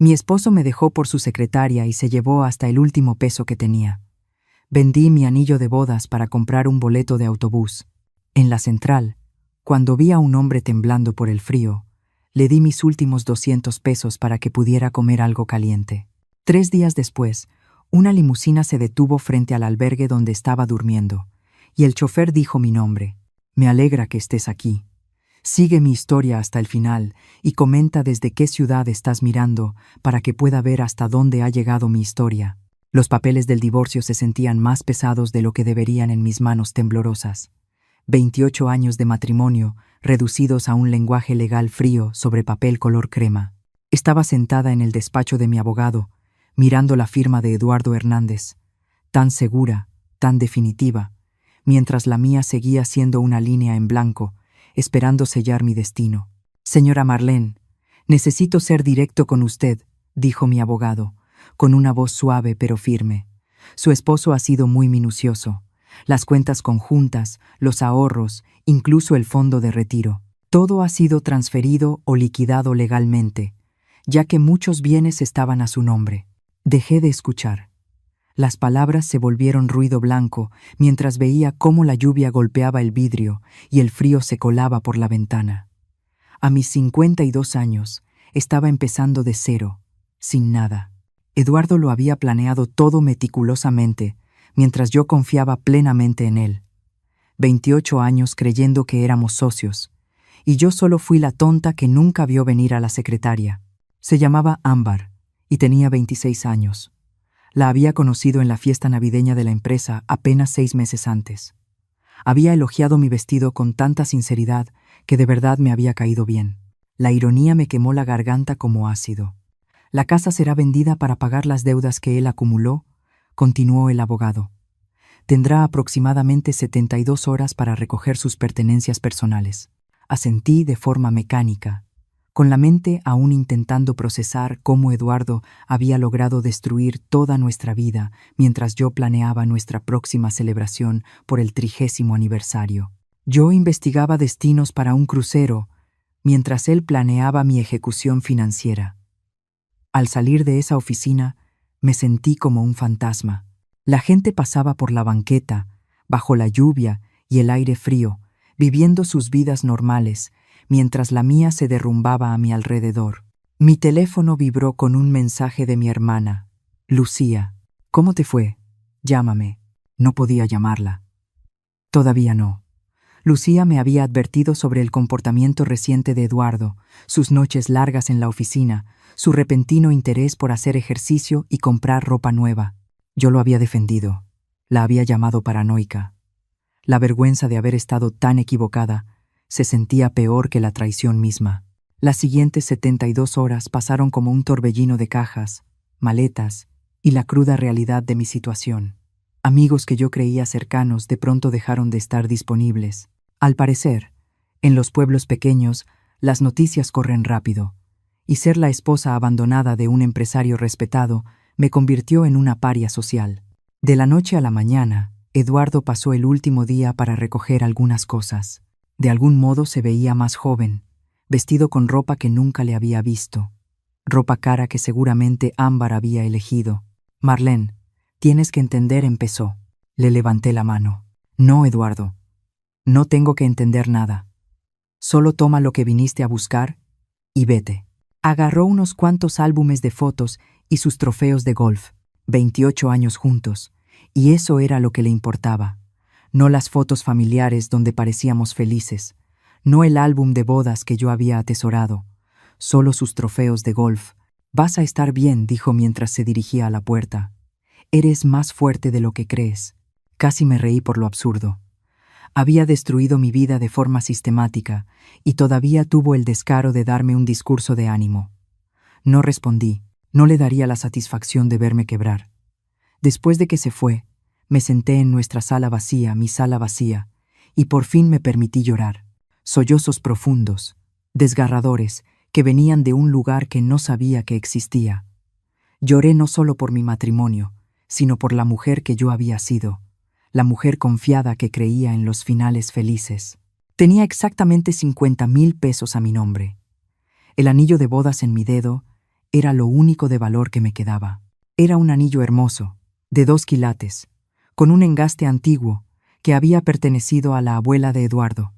Mi esposo me dejó por su secretaria y se llevó hasta el último peso que tenía. Vendí mi anillo de bodas para comprar un boleto de autobús. En la central, cuando vi a un hombre temblando por el frío, le di mis últimos 200 pesos para que pudiera comer algo caliente. 3 días después, una limusina se detuvo frente al albergue donde estaba durmiendo, y el chofer dijo mi nombre. Me alegra que estés aquí. Sigue mi historia hasta el final y comenta desde qué ciudad estás mirando para que pueda ver hasta dónde ha llegado mi historia. Los papeles del divorcio se sentían más pesados de lo que deberían en mis manos temblorosas. 28 años de matrimonio, reducidos a un lenguaje legal frío sobre papel color crema. Estaba sentada en el despacho de mi abogado, mirando la firma de Eduardo Hernández, tan segura, tan definitiva, mientras la mía seguía siendo una línea en blanco, esperando sellar mi destino. Señora Marlene, necesito ser directo con usted, dijo mi abogado, con una voz suave pero firme. Su esposo ha sido muy minucioso. Las cuentas conjuntas, los ahorros, incluso el fondo de retiro. Todo ha sido transferido o liquidado legalmente, ya que muchos bienes estaban a su nombre. Dejé de escuchar. Las palabras se volvieron ruido blanco mientras veía cómo la lluvia golpeaba el vidrio y el frío se colaba por la ventana. A mis 52 años, estaba empezando de cero, sin nada. Eduardo lo había planeado todo meticulosamente, mientras yo confiaba plenamente en él. 28 años creyendo que éramos socios, y yo solo fui la tonta que nunca vio venir a la secretaria. Se llamaba Ámbar, y tenía 26 años. La había conocido en la fiesta navideña de la empresa apenas 6 meses antes. Había elogiado mi vestido con tanta sinceridad que de verdad me había caído bien. La ironía me quemó la garganta como ácido. La casa será vendida para pagar las deudas que él acumuló, continuó el abogado. Tendrá aproximadamente 72 horas para recoger sus pertenencias personales. Asentí de forma mecánica, con la mente aún intentando procesar cómo Eduardo había logrado destruir toda nuestra vida mientras yo planeaba nuestra próxima celebración por el 30º aniversario. Yo investigaba destinos para un crucero, mientras él planeaba mi ejecución financiera. Al salir de esa oficina, me sentí como un fantasma. La gente pasaba por la banqueta, bajo la lluvia y el aire frío, viviendo sus vidas normales, mientras la mía se derrumbaba a mi alrededor. Mi teléfono vibró con un mensaje de mi hermana. Lucía, ¿cómo te fue? Llámame. No podía llamarla. Todavía no. Lucía me había advertido sobre el comportamiento reciente de Eduardo, sus noches largas en la oficina, su repentino interés por hacer ejercicio y comprar ropa nueva. Yo lo había defendido. La había llamado paranoica. La vergüenza de haber estado tan equivocada se sentía peor que la traición misma. Las siguientes 72 horas pasaron como un torbellino de cajas, maletas y la cruda realidad de mi situación. Amigos que yo creía cercanos de pronto dejaron de estar disponibles. Al parecer, en los pueblos pequeños, las noticias corren rápido, y ser la esposa abandonada de un empresario respetado me convirtió en una paria social. De la noche a la mañana, Eduardo pasó el último día para recoger algunas cosas. De algún modo se veía más joven, vestido con ropa que nunca le había visto. Ropa cara que seguramente Ámbar había elegido. Marlene, tienes que entender, empezó. Le levanté la mano. No, Eduardo. No tengo que entender nada. Solo toma lo que viniste a buscar y vete. Agarró unos cuantos álbumes de fotos y sus trofeos de golf. 28 años juntos. Y eso era lo que le importaba. No las fotos familiares donde parecíamos felices. No el álbum de bodas que yo había atesorado. Solo sus trofeos de golf. Vas a estar bien, dijo mientras se dirigía a la puerta. Eres más fuerte de lo que crees. Casi me reí por lo absurdo. Había destruido mi vida de forma sistemática y todavía tuvo el descaro de darme un discurso de ánimo. No respondí. No le daría la satisfacción de verme quebrar. Después de que se fue, me senté en nuestra sala vacía, mi sala vacía, y por fin me permití llorar. Sollozos profundos, desgarradores, que venían de un lugar que no sabía que existía. Lloré no solo por mi matrimonio, sino por la mujer que yo había sido, la mujer confiada que creía en los finales felices. Tenía exactamente 50,000 pesos a mi nombre, el anillo de bodas en mi dedo Era lo único de valor que me quedaba. Era un anillo hermoso, de 2 quilates, con un engaste antiguo que había pertenecido a la abuela de Eduardo.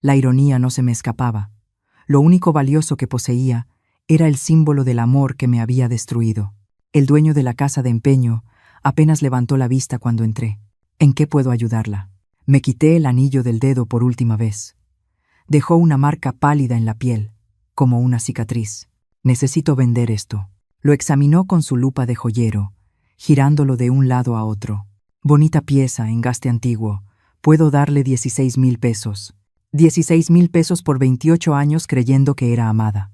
La ironía no se me escapaba. Lo único valioso que poseía era el símbolo del amor que me había destruido. El dueño de la casa de empeño apenas levantó la vista cuando entré. ¿En qué puedo ayudarla? Me quité el anillo del dedo por última vez. Dejó una marca pálida en la piel, como una cicatriz. Necesito vender esto. Lo examinó con su lupa de joyero, girándolo de un lado a otro. Bonita pieza, engaste antiguo. Puedo darle 16,000 pesos. 16,000 pesos por 28 años creyendo que era amada.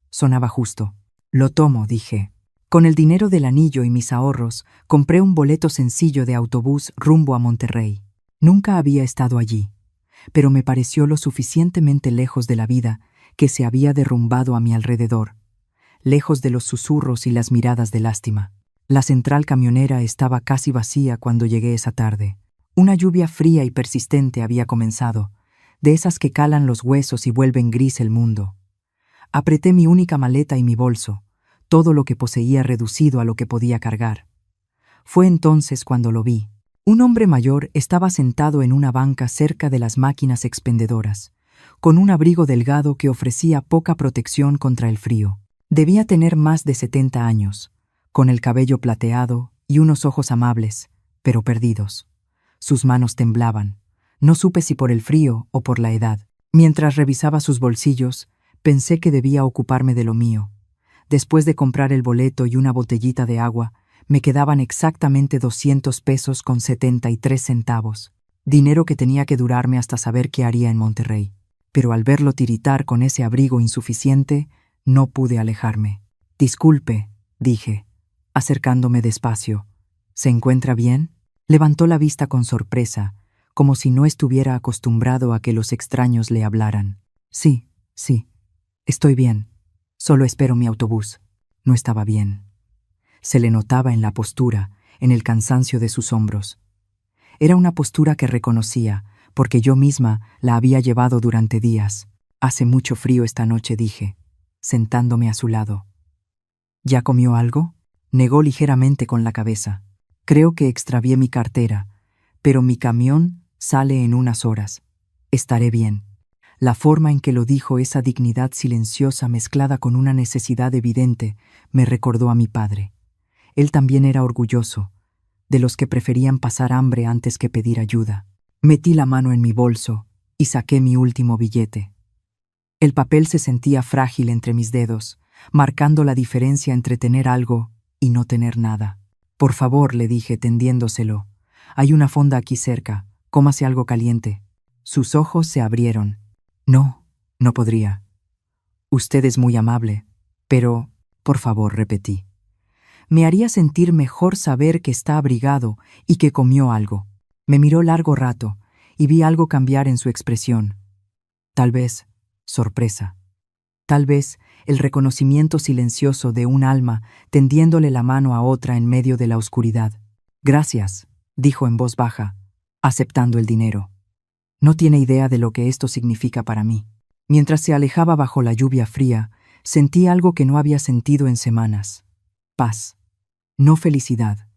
Sonaba justo. Lo tomo, dije. Con el dinero del anillo y mis ahorros, compré un boleto sencillo de autobús rumbo a Monterrey. Nunca había estado allí, pero me pareció lo suficientemente lejos de la vida que se había derrumbado a mi alrededor, lejos de los susurros y las miradas de lástima. La central camionera estaba casi vacía cuando llegué esa tarde. Una lluvia fría y persistente había comenzado, de esas que calan los huesos y vuelven gris el mundo. Apreté mi única maleta y mi bolso, todo lo que poseía reducido a lo que podía cargar. Fue entonces cuando lo vi. Un hombre mayor estaba sentado en una banca cerca de las máquinas expendedoras, con un abrigo delgado que ofrecía poca protección contra el frío. Debía tener más de 70 años, con el cabello plateado y unos ojos amables, pero perdidos. Sus manos temblaban. No supe si por el frío o por la edad. Mientras revisaba sus bolsillos, pensé que debía ocuparme de lo mío. Después de comprar el boleto y una botellita de agua, me quedaban exactamente 200 pesos con 73 centavos, dinero que tenía que durarme hasta saber qué haría en Monterrey. Pero al verlo tiritar con ese abrigo insuficiente, no pude alejarme. «Disculpe», dije, acercándome despacio. «¿Se encuentra bien?» Levantó la vista con sorpresa, como si no estuviera acostumbrado a que los extraños le hablaran. «Sí, estoy bien. Solo espero mi autobús». No estaba bien. Se le notaba en la postura, en el cansancio de sus hombros. Era una postura que reconocía, porque yo misma la había llevado durante días. «Hace mucho frío esta noche», dije, sentándome a su lado. «¿Ya comió algo?» Negó ligeramente con la cabeza. «Creo que extravié mi cartera, pero mi camión sale en unas horas. Estaré bien». La forma en que lo dijo, esa dignidad silenciosa mezclada con una necesidad evidente, me recordó a mi padre. Él también era orgulloso, de los que preferían pasar hambre antes que pedir ayuda. Metí la mano en mi bolso y saqué mi último billete. El papel se sentía frágil entre mis dedos, marcando la diferencia entre tener algo y no tener nada. «Por favor», le dije tendiéndoselo, «hay una fonda aquí cerca, cómase algo caliente». Sus ojos se abrieron. No podría. «Usted es muy amable, pero, por favor», repetí. Me haría sentir mejor saber que está abrigado y que comió algo. Me miró largo rato y vi algo cambiar en su expresión. Tal vez sorpresa. Tal vez el reconocimiento silencioso de un alma tendiéndole la mano a otra en medio de la oscuridad. «Gracias», dijo en voz baja, aceptando el dinero. «No tiene idea de lo que esto significa para mí». Mientras se alejaba bajo la lluvia fría, sentí algo que no había sentido en semanas. Paz. No felicidad.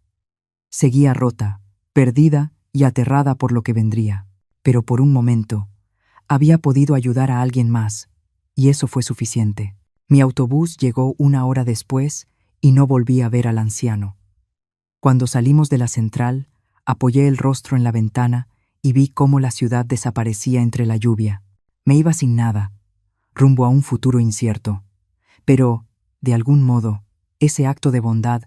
Seguía rota, perdida y aterrada por lo que vendría. Pero por un momento, había podido ayudar a alguien más, y eso fue suficiente. Mi autobús llegó 1 hora después y no volví a ver al anciano. Cuando salimos de la central, apoyé el rostro en la ventana y vi cómo la ciudad desaparecía entre la lluvia. Me iba sin nada, rumbo a un futuro incierto. Pero, de algún modo, ese acto de bondad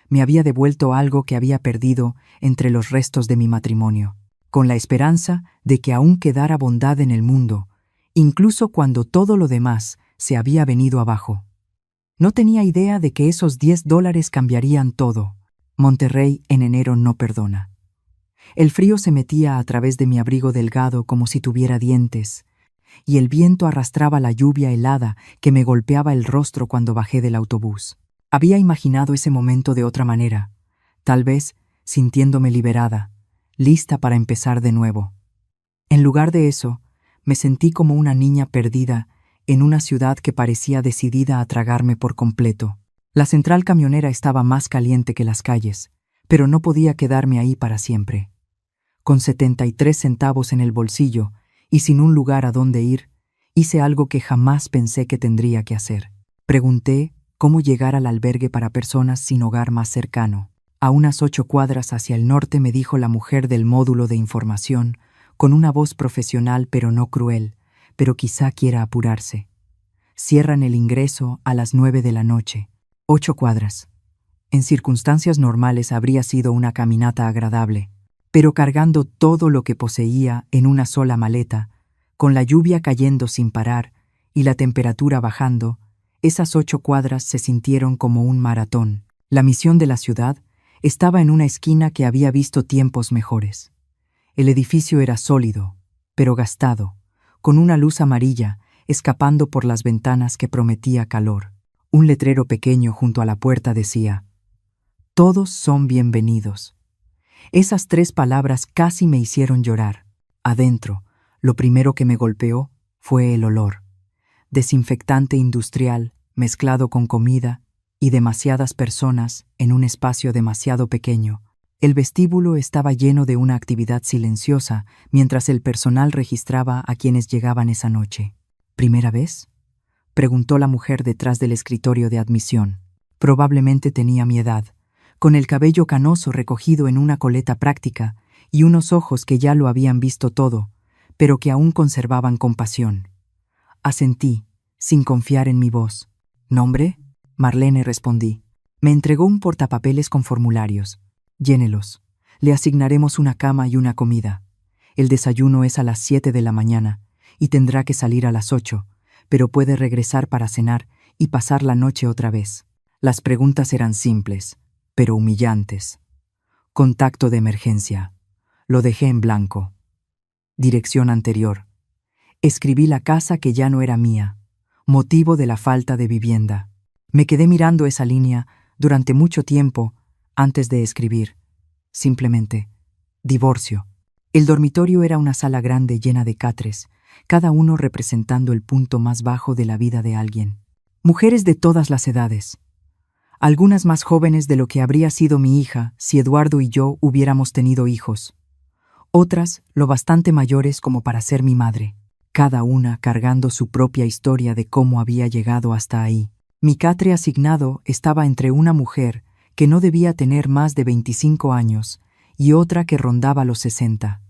me había devuelto algo que había perdido entre los restos de mi matrimonio, con la esperanza de que aún quedara bondad en el mundo, incluso cuando todo lo demás se había venido abajo. No tenía idea de que esos $10 cambiarían todo. Monterrey en enero no perdona. El frío se metía a través de mi abrigo delgado como si tuviera dientes, y el viento arrastraba la lluvia helada que me golpeaba el rostro cuando bajé del autobús. Había imaginado ese momento de otra manera, tal vez sintiéndome liberada, lista para empezar de nuevo. En lugar de eso, me sentí como una niña perdida en una ciudad que parecía decidida a tragarme por completo. La central camionera estaba más caliente que las calles, pero no podía quedarme ahí para siempre. Con 73 centavos en el bolsillo y sin un lugar a dónde ir, hice algo que jamás pensé que tendría que hacer. Pregunté cómo llegar al albergue para personas sin hogar más cercano. A unas 8 cuadras hacia el norte, me dijo la mujer del módulo de información, con una voz profesional pero no cruel, pero quizá quiera apurarse. Cierran el ingreso a las 9 de la noche. 8 cuadras. En circunstancias normales habría sido una caminata agradable, pero cargando todo lo que poseía en una sola maleta, con la lluvia cayendo sin parar y la temperatura bajando, esas 8 cuadras se sintieron como un maratón. La misión de la ciudad estaba en una esquina que había visto tiempos mejores. El edificio era sólido, pero gastado, con una luz amarilla escapando por las ventanas que prometía calor. Un letrero pequeño junto a la puerta decía: «Todos son bienvenidos». Esas 3 palabras casi me hicieron llorar. Adentro, lo primero que me golpeó fue el olor. Desinfectante industrial mezclado con comida y demasiadas personas en un espacio demasiado pequeño. El vestíbulo estaba lleno de una actividad silenciosa mientras el personal registraba a quienes llegaban esa noche. ¿Primera vez?, preguntó la mujer detrás del escritorio de admisión. Probablemente tenía mi edad, con el cabello canoso recogido en una coleta práctica y unos ojos que ya lo habían visto todo, pero que aún conservaban compasión. Asentí, sin confiar en mi voz. «¿Nombre?», Marlene, respondí. Me entregó un portapapeles con formularios. «Llénelos. Le asignaremos una cama y una comida. El desayuno es a las 7 de la mañana y tendrá que salir a las 8, pero puede regresar para cenar y pasar la noche otra vez». Las preguntas eran simples, pero humillantes. Contacto de emergencia. Lo dejé en blanco. Dirección anterior. Escribí la casa que ya no era mía, motivo de la falta de vivienda. Me quedé mirando esa línea durante mucho tiempo antes de escribir. Simplemente, divorcio. El dormitorio era una sala grande llena de catres, cada uno representando el punto más bajo de la vida de alguien. Mujeres de todas las edades. Algunas más jóvenes de lo que habría sido mi hija si Eduardo y yo hubiéramos tenido hijos. Otras lo bastante mayores como para ser mi madre, cada una cargando su propia historia de cómo había llegado hasta ahí. Mi catre asignado estaba entre una mujer que no debía tener más de 25 años y otra que rondaba los 60.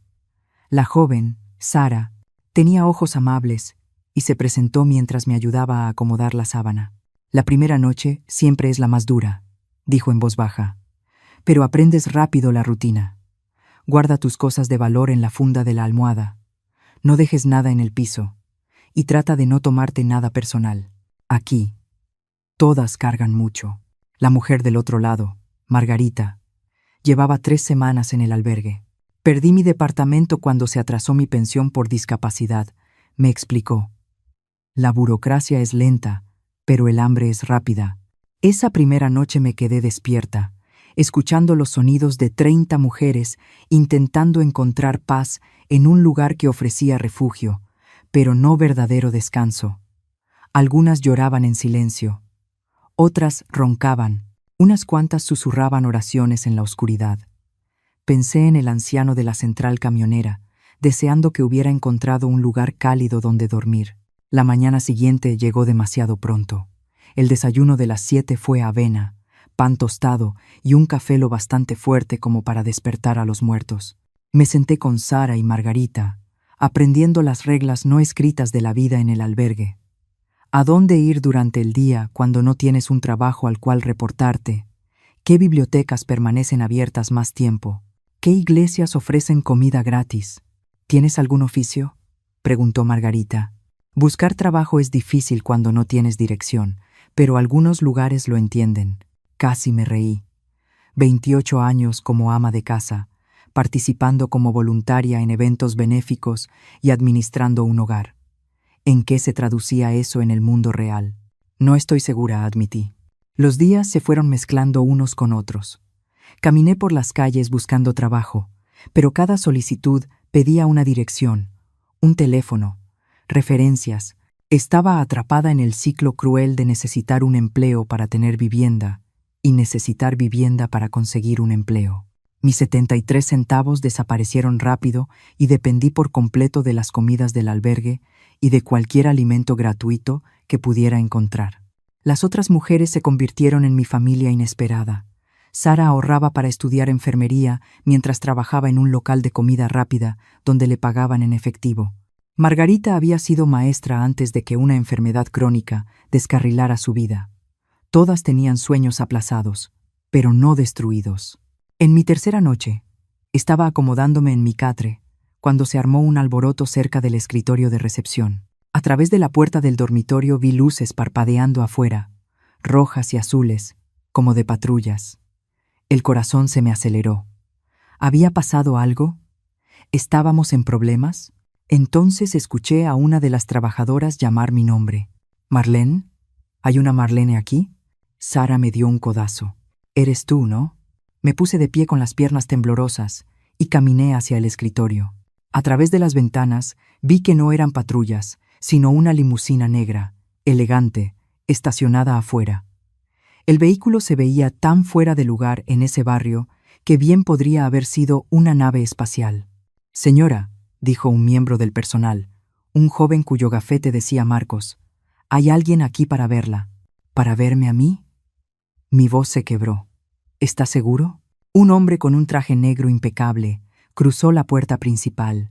La joven, Sara, tenía ojos amables y se presentó mientras me ayudaba a acomodar la sábana. «La primera noche siempre es la más dura», dijo en voz baja, «pero aprendes rápido la rutina. Guarda tus cosas de valor en la funda de la almohada. No dejes nada en el piso y trata de no tomarte nada personal. Aquí, todas cargan mucho». La mujer del otro lado, Margarita, llevaba 3 semanas en el albergue. «Perdí mi departamento cuando se atrasó mi pensión por discapacidad», me explicó. «La burocracia es lenta, pero el hambre es rápida». Esa primera noche me quedé despierta, escuchando los sonidos de 30 mujeres intentando encontrar paz en un lugar que ofrecía refugio, pero no verdadero descanso. Algunas lloraban en silencio. Otras roncaban, unas cuantas susurraban oraciones en la oscuridad. Pensé en el anciano de la central camionera, deseando que hubiera encontrado un lugar cálido donde dormir. La mañana siguiente llegó demasiado pronto. El desayuno de las 7 fue avena, pan tostado y un café lo bastante fuerte como para despertar a los muertos. Me senté con Sara y Margarita, aprendiendo las reglas no escritas de la vida en el albergue. ¿A dónde ir durante el día cuando no tienes un trabajo al cual reportarte? ¿Qué bibliotecas permanecen abiertas más tiempo? ¿Qué iglesias ofrecen comida gratis? ¿Tienes algún oficio?, preguntó Margarita. Buscar trabajo es difícil cuando no tienes dirección, pero algunos lugares lo entienden. Casi me reí. 28 años como ama de casa, participando como voluntaria en eventos benéficos y administrando un hogar. ¿En qué se traducía eso en el mundo real? No estoy segura, admití. Los días se fueron mezclando unos con otros. Caminé por las calles buscando trabajo, pero cada solicitud pedía una dirección, un teléfono, referencias Estaba atrapada en el ciclo cruel de necesitar un empleo para tener vivienda y necesitar vivienda para conseguir un empleo. Mis 73 centavos desaparecieron rápido y dependí por completo de las comidas del albergue y de cualquier alimento gratuito que pudiera encontrar. Las otras mujeres se convirtieron en mi familia inesperada. Sara ahorraba para estudiar enfermería mientras trabajaba en un local de comida rápida donde le pagaban en efectivo. Margarita había sido maestra antes de que una enfermedad crónica descarrilara su vida. Todas tenían sueños aplazados, pero no destruidos. En mi tercera noche, estaba acomodándome en mi catre cuando se armó un alboroto cerca del escritorio de recepción. A través de la puerta del dormitorio vi luces parpadeando afuera, rojas y azules, como de patrullas. El corazón se me aceleró. ¿Había pasado algo? ¿Estábamos en problemas? Entonces escuché a una de las trabajadoras llamar mi nombre. «¿Marlene? ¿Hay una Marlene aquí?» Sara me dio un codazo. «Eres tú, ¿no?» Me puse de pie con las piernas temblorosas y caminé hacia el escritorio. A través de las ventanas vi que no eran patrullas, sino una limusina negra, elegante, estacionada afuera. El vehículo se veía tan fuera de lugar en ese barrio que bien podría haber sido una nave espacial. «Señora», dijo un miembro del personal, un joven cuyo gafete decía Marcos, «hay alguien aquí para verla». ¿Para verme a mí? Mi voz se quebró. ¿Está seguro? Un hombre con un traje negro impecable cruzó la puerta principal,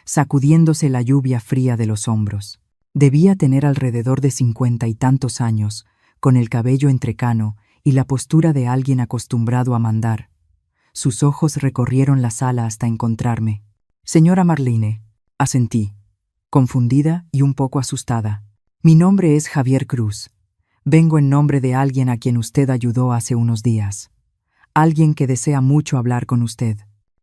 sacudiéndose la lluvia fría de los hombros. Debía tener alrededor de 50 y tantos años, con el cabello entrecano y la postura de alguien acostumbrado a mandar. Sus ojos recorrieron la sala hasta encontrarme. «Señora Marlene», asentí, confundida y un poco asustada. «Mi nombre es Javier Cruz. Vengo en nombre de alguien a quien usted ayudó hace unos días. Alguien que desea mucho hablar con usted».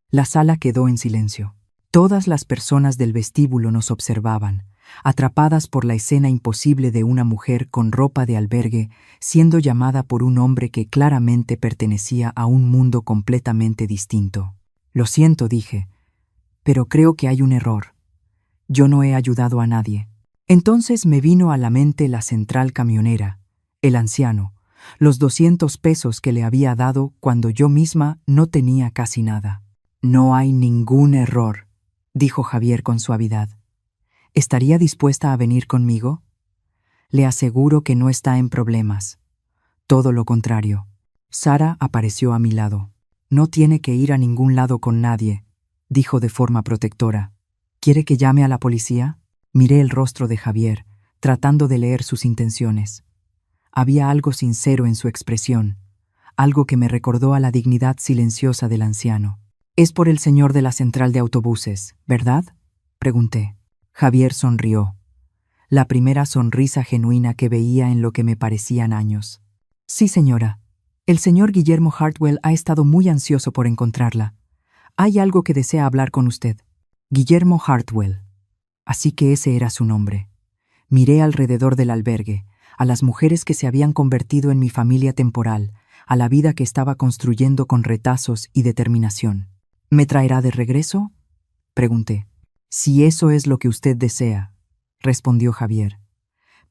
La sala quedó en silencio. Todas las personas del vestíbulo nos observaban, atrapadas por la escena imposible de una mujer con ropa de albergue siendo llamada por un hombre que claramente pertenecía a un mundo completamente distinto. «Lo siento», dije, «pero creo que hay un error. Yo no he ayudado a nadie». Entonces me vino a la mente la central camionera, el anciano, los 200 pesos que le había dado cuando yo misma no tenía casi nada. «No hay ningún error», dijo Javier con suavidad. «¿Estaría dispuesta a venir conmigo? Le aseguro que no está en problemas. Todo lo contrario». Sara apareció a mi lado. «No tiene que ir a ningún lado con nadie», dijo de forma protectora. «¿Quiere que llame a la policía?» Miré el rostro de Javier, tratando de leer sus intenciones. Había algo sincero en su expresión, algo que me recordó a la dignidad silenciosa del anciano. «Es por el señor de la central de autobuses, ¿verdad?», pregunté. Javier sonrió, la primera sonrisa genuina que veía en lo que me parecían años. «Sí, señora. El señor Guillermo Hartwell ha estado muy ansioso por encontrarla. Hay algo que desea hablar con usted». Guillermo Hartwell. Así que ese era su nombre. Miré alrededor del albergue, a las mujeres que se habían convertido en mi familia temporal, a la vida que estaba construyendo con retazos y determinación. «¿Me traerá de regreso?», pregunté. «Si eso es lo que usted desea», respondió Javier.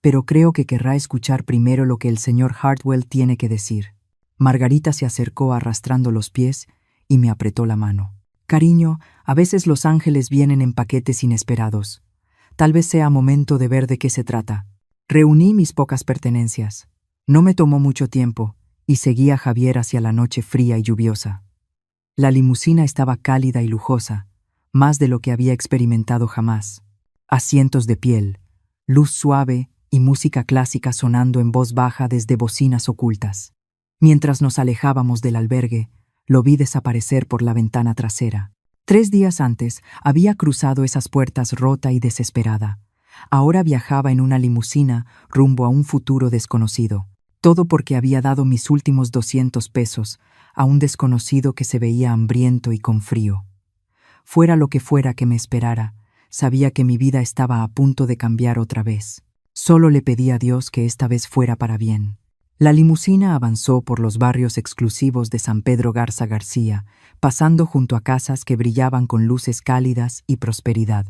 «Pero creo que querrá escuchar primero lo que el señor Hartwell tiene que decir». Margarita se acercó arrastrando los pies y me apretó la mano. «Cariño, a veces los ángeles vienen en paquetes inesperados. Tal vez sea momento de ver de qué se trata». Reuní mis pocas pertenencias. No me tomó mucho tiempo y seguí a Javier hacia la noche fría y lluviosa. La limusina estaba cálida y lujosa, más de lo que había experimentado jamás. Asientos de piel, luz suave y música clásica sonando en voz baja desde bocinas ocultas. Mientras nos alejábamos del albergue, lo vi desaparecer por la ventana trasera. 3 días antes había cruzado esas puertas rota y desesperada. Ahora viajaba en una limusina rumbo a un futuro desconocido. Todo porque había dado mis últimos 200 pesos a un desconocido que se veía hambriento y con frío. Fuera lo que fuera que me esperara, sabía que mi vida estaba a punto de cambiar otra vez. Solo le pedí a Dios que esta vez fuera para bien. La limusina avanzó por los barrios exclusivos de San Pedro Garza García, pasando junto a casas que brillaban con luces cálidas y prosperidad.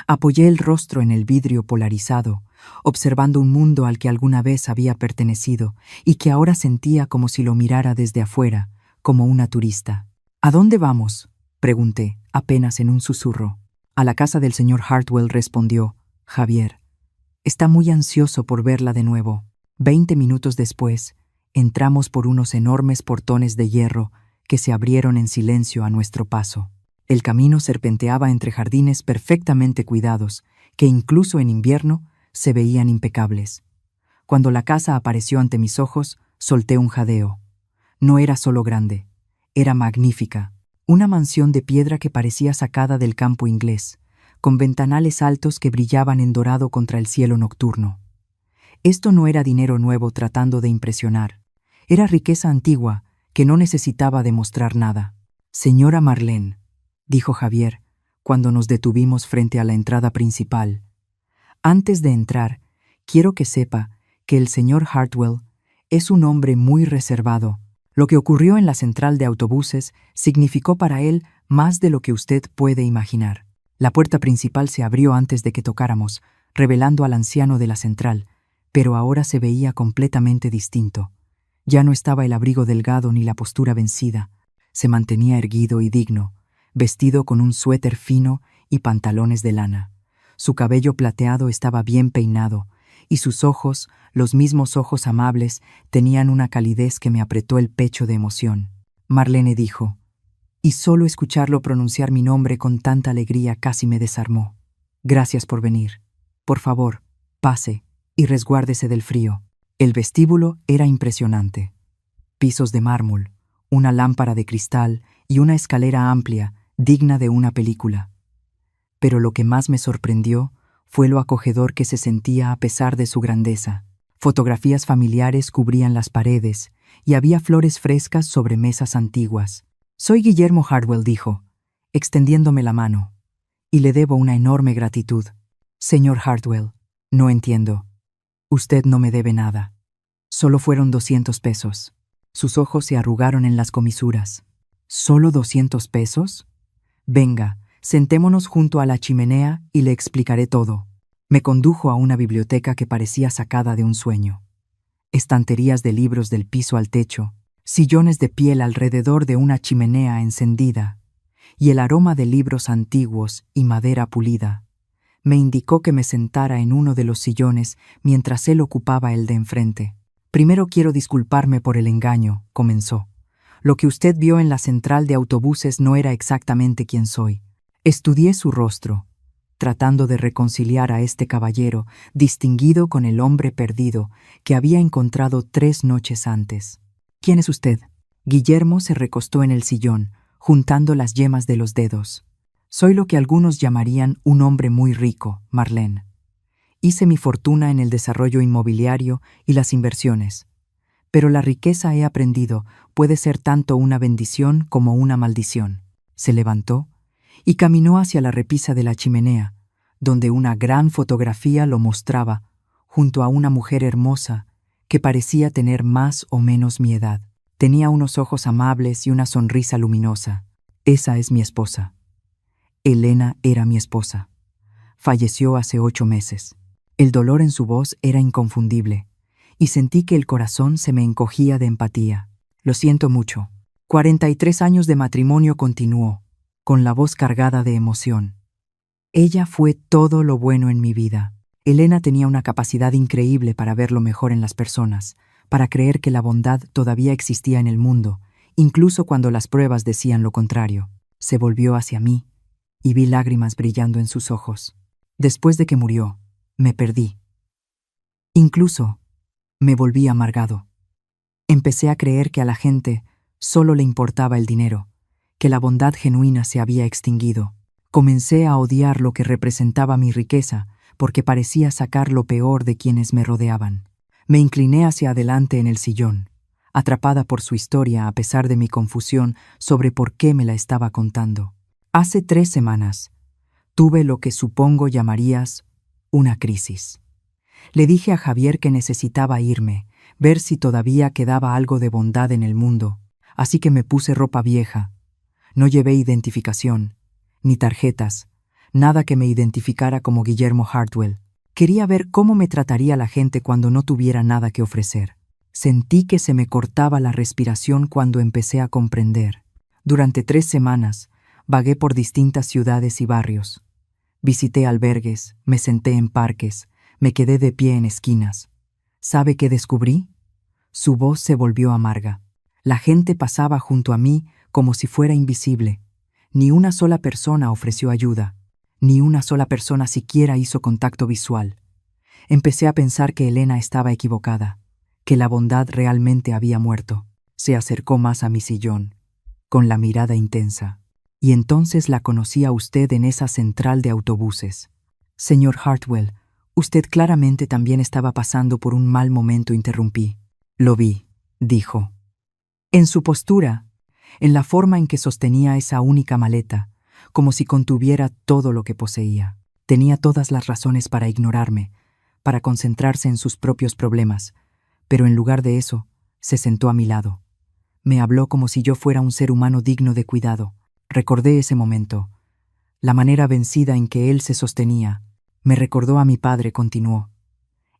Apoyé el rostro en el vidrio polarizado, observando un mundo al que alguna vez había pertenecido y que ahora sentía como si lo mirara desde afuera, como una turista. ¿A dónde vamos?, pregunté, apenas en un susurro. A la casa del señor Hartwell, respondió Javier. Está muy ansioso por verla de nuevo. 20 minutos después, entramos por unos enormes portones de hierro que se abrieron en silencio a nuestro paso. El camino serpenteaba entre jardines perfectamente cuidados, que incluso en invierno se veían impecables. Cuando la casa apareció ante mis ojos, solté un jadeo. No era solo grande, era magnífica. Una mansión de piedra que parecía sacada del campo inglés, con ventanales altos que brillaban en dorado contra el cielo nocturno. Esto no era dinero nuevo tratando de impresionar. Era riqueza antigua que no necesitaba demostrar nada. «Señora Marlene», dijo Javier, cuando nos detuvimos frente a la entrada principal. «Antes de entrar, quiero que sepa que el señor Hartwell es un hombre muy reservado. Lo que ocurrió en la central de autobuses significó para él más de lo que usted puede imaginar». La puerta principal se abrió antes de que tocáramos, revelando al anciano de la central, pero ahora se veía completamente distinto. Ya no estaba el abrigo delgado ni la postura vencida. Se mantenía erguido y digno, vestido con un suéter fino y pantalones de lana. Su cabello plateado estaba bien peinado, y sus ojos, los mismos ojos amables, tenían una calidez que me apretó el pecho de emoción. Marlene dijo, y solo escucharlo pronunciar mi nombre con tanta alegría casi me desarmó. «Gracias por venir. Por favor, pase y resguárdese del frío». El vestíbulo era impresionante. Pisos de mármol, una lámpara de cristal y una escalera amplia, digna de una película. Pero lo que más me sorprendió fue lo acogedor que se sentía a pesar de su grandeza. Fotografías familiares cubrían las paredes y había flores frescas sobre mesas antiguas. «Soy Guillermo Hartwell», dijo, extendiéndome la mano, «y le debo una enorme gratitud». «Señor Hartwell, no entiendo. Usted no me debe nada. Solo fueron 200 pesos». Sus ojos se arrugaron en las comisuras. «¿Solo 200 pesos? Venga, sentémonos junto a la chimenea y le explicaré todo». Me condujo a una biblioteca que parecía sacada de un sueño. Estanterías de libros del piso al techo, sillones de piel alrededor de una chimenea encendida, y el aroma de libros antiguos y madera pulida. Me indicó que me sentara en uno de los sillones mientras él ocupaba el de enfrente. «Primero quiero disculparme por el engaño», comenzó. «Lo que usted vio en la central de autobuses no era exactamente quien soy». Estudié su rostro, tratando de reconciliar a este caballero distinguido con el hombre perdido que había encontrado 3 noches antes. «¿Quién es usted?». Guillermo se recostó en el sillón, juntando las yemas de los dedos. «Soy lo que algunos llamarían un hombre muy rico, Marlene. Hice mi fortuna en el desarrollo inmobiliario y las inversiones. Pero la riqueza, he aprendido, puede ser tanto una bendición como una maldición». Se levantó y caminó hacia la repisa de la chimenea, donde una gran fotografía lo mostraba, junto a una mujer hermosa que parecía tener más o menos mi edad. Tenía unos ojos amables y una sonrisa luminosa. «Esa es mi esposa». Elena era mi esposa. Falleció hace 8 meses. El dolor en su voz era inconfundible, y sentí que el corazón se me encogía de empatía. «Lo siento mucho». 43 años de matrimonio, continuó, con la voz cargada de emoción. «Ella fue todo lo bueno en mi vida». Elena tenía una capacidad increíble para ver lo mejor en las personas, para creer que la bondad todavía existía en el mundo, incluso cuando las pruebas decían lo contrario. Se volvió hacia mí y vi lágrimas brillando en sus ojos. Después de que murió, me perdí. Incluso me volví amargado. Empecé a creer que a la gente solo le importaba el dinero, que la bondad genuina se había extinguido. Comencé a odiar lo que representaba mi riqueza, porque parecía sacar lo peor de quienes me rodeaban. Me incliné hacia adelante en el sillón, atrapada por su historia a pesar de mi confusión sobre por qué me la estaba contando. Hace 3 semanas, tuve lo que supongo llamarías una crisis. Le dije a Javier que necesitaba irme, ver si todavía quedaba algo de bondad en el mundo, así que me puse ropa vieja. No llevé identificación, ni tarjetas, nada que me identificara como Guillermo Hartwell. Quería ver cómo me trataría la gente cuando no tuviera nada que ofrecer. Sentí que se me cortaba la respiración cuando empecé a comprender. Durante 3 semanas, vagué por distintas ciudades y barrios. Visité albergues, me senté en parques, me quedé de pie en esquinas. ¿Sabe qué descubrí? Su voz se volvió amarga. La gente pasaba junto a mí como si fuera invisible. Ni una sola persona ofreció ayuda. Ni una sola persona siquiera hizo contacto visual. Empecé a pensar que Elena estaba equivocada, que la bondad realmente había muerto. Se acercó más a mi sillón, con la mirada intensa. Y entonces la conocí a usted en esa central de autobuses. Señor Hartwell, usted claramente también estaba pasando por un mal momento, interrumpí. Lo vi, dijo. En su postura, en la forma en que sostenía esa única maleta, como si contuviera todo lo que poseía. Tenía todas las razones para ignorarme, para concentrarse en sus propios problemas, pero en lugar de eso, se sentó a mi lado. Me habló como si yo fuera un ser humano digno de cuidado. Recordé ese momento, la manera vencida en que él se sostenía. Me recordó a mi padre, continuó.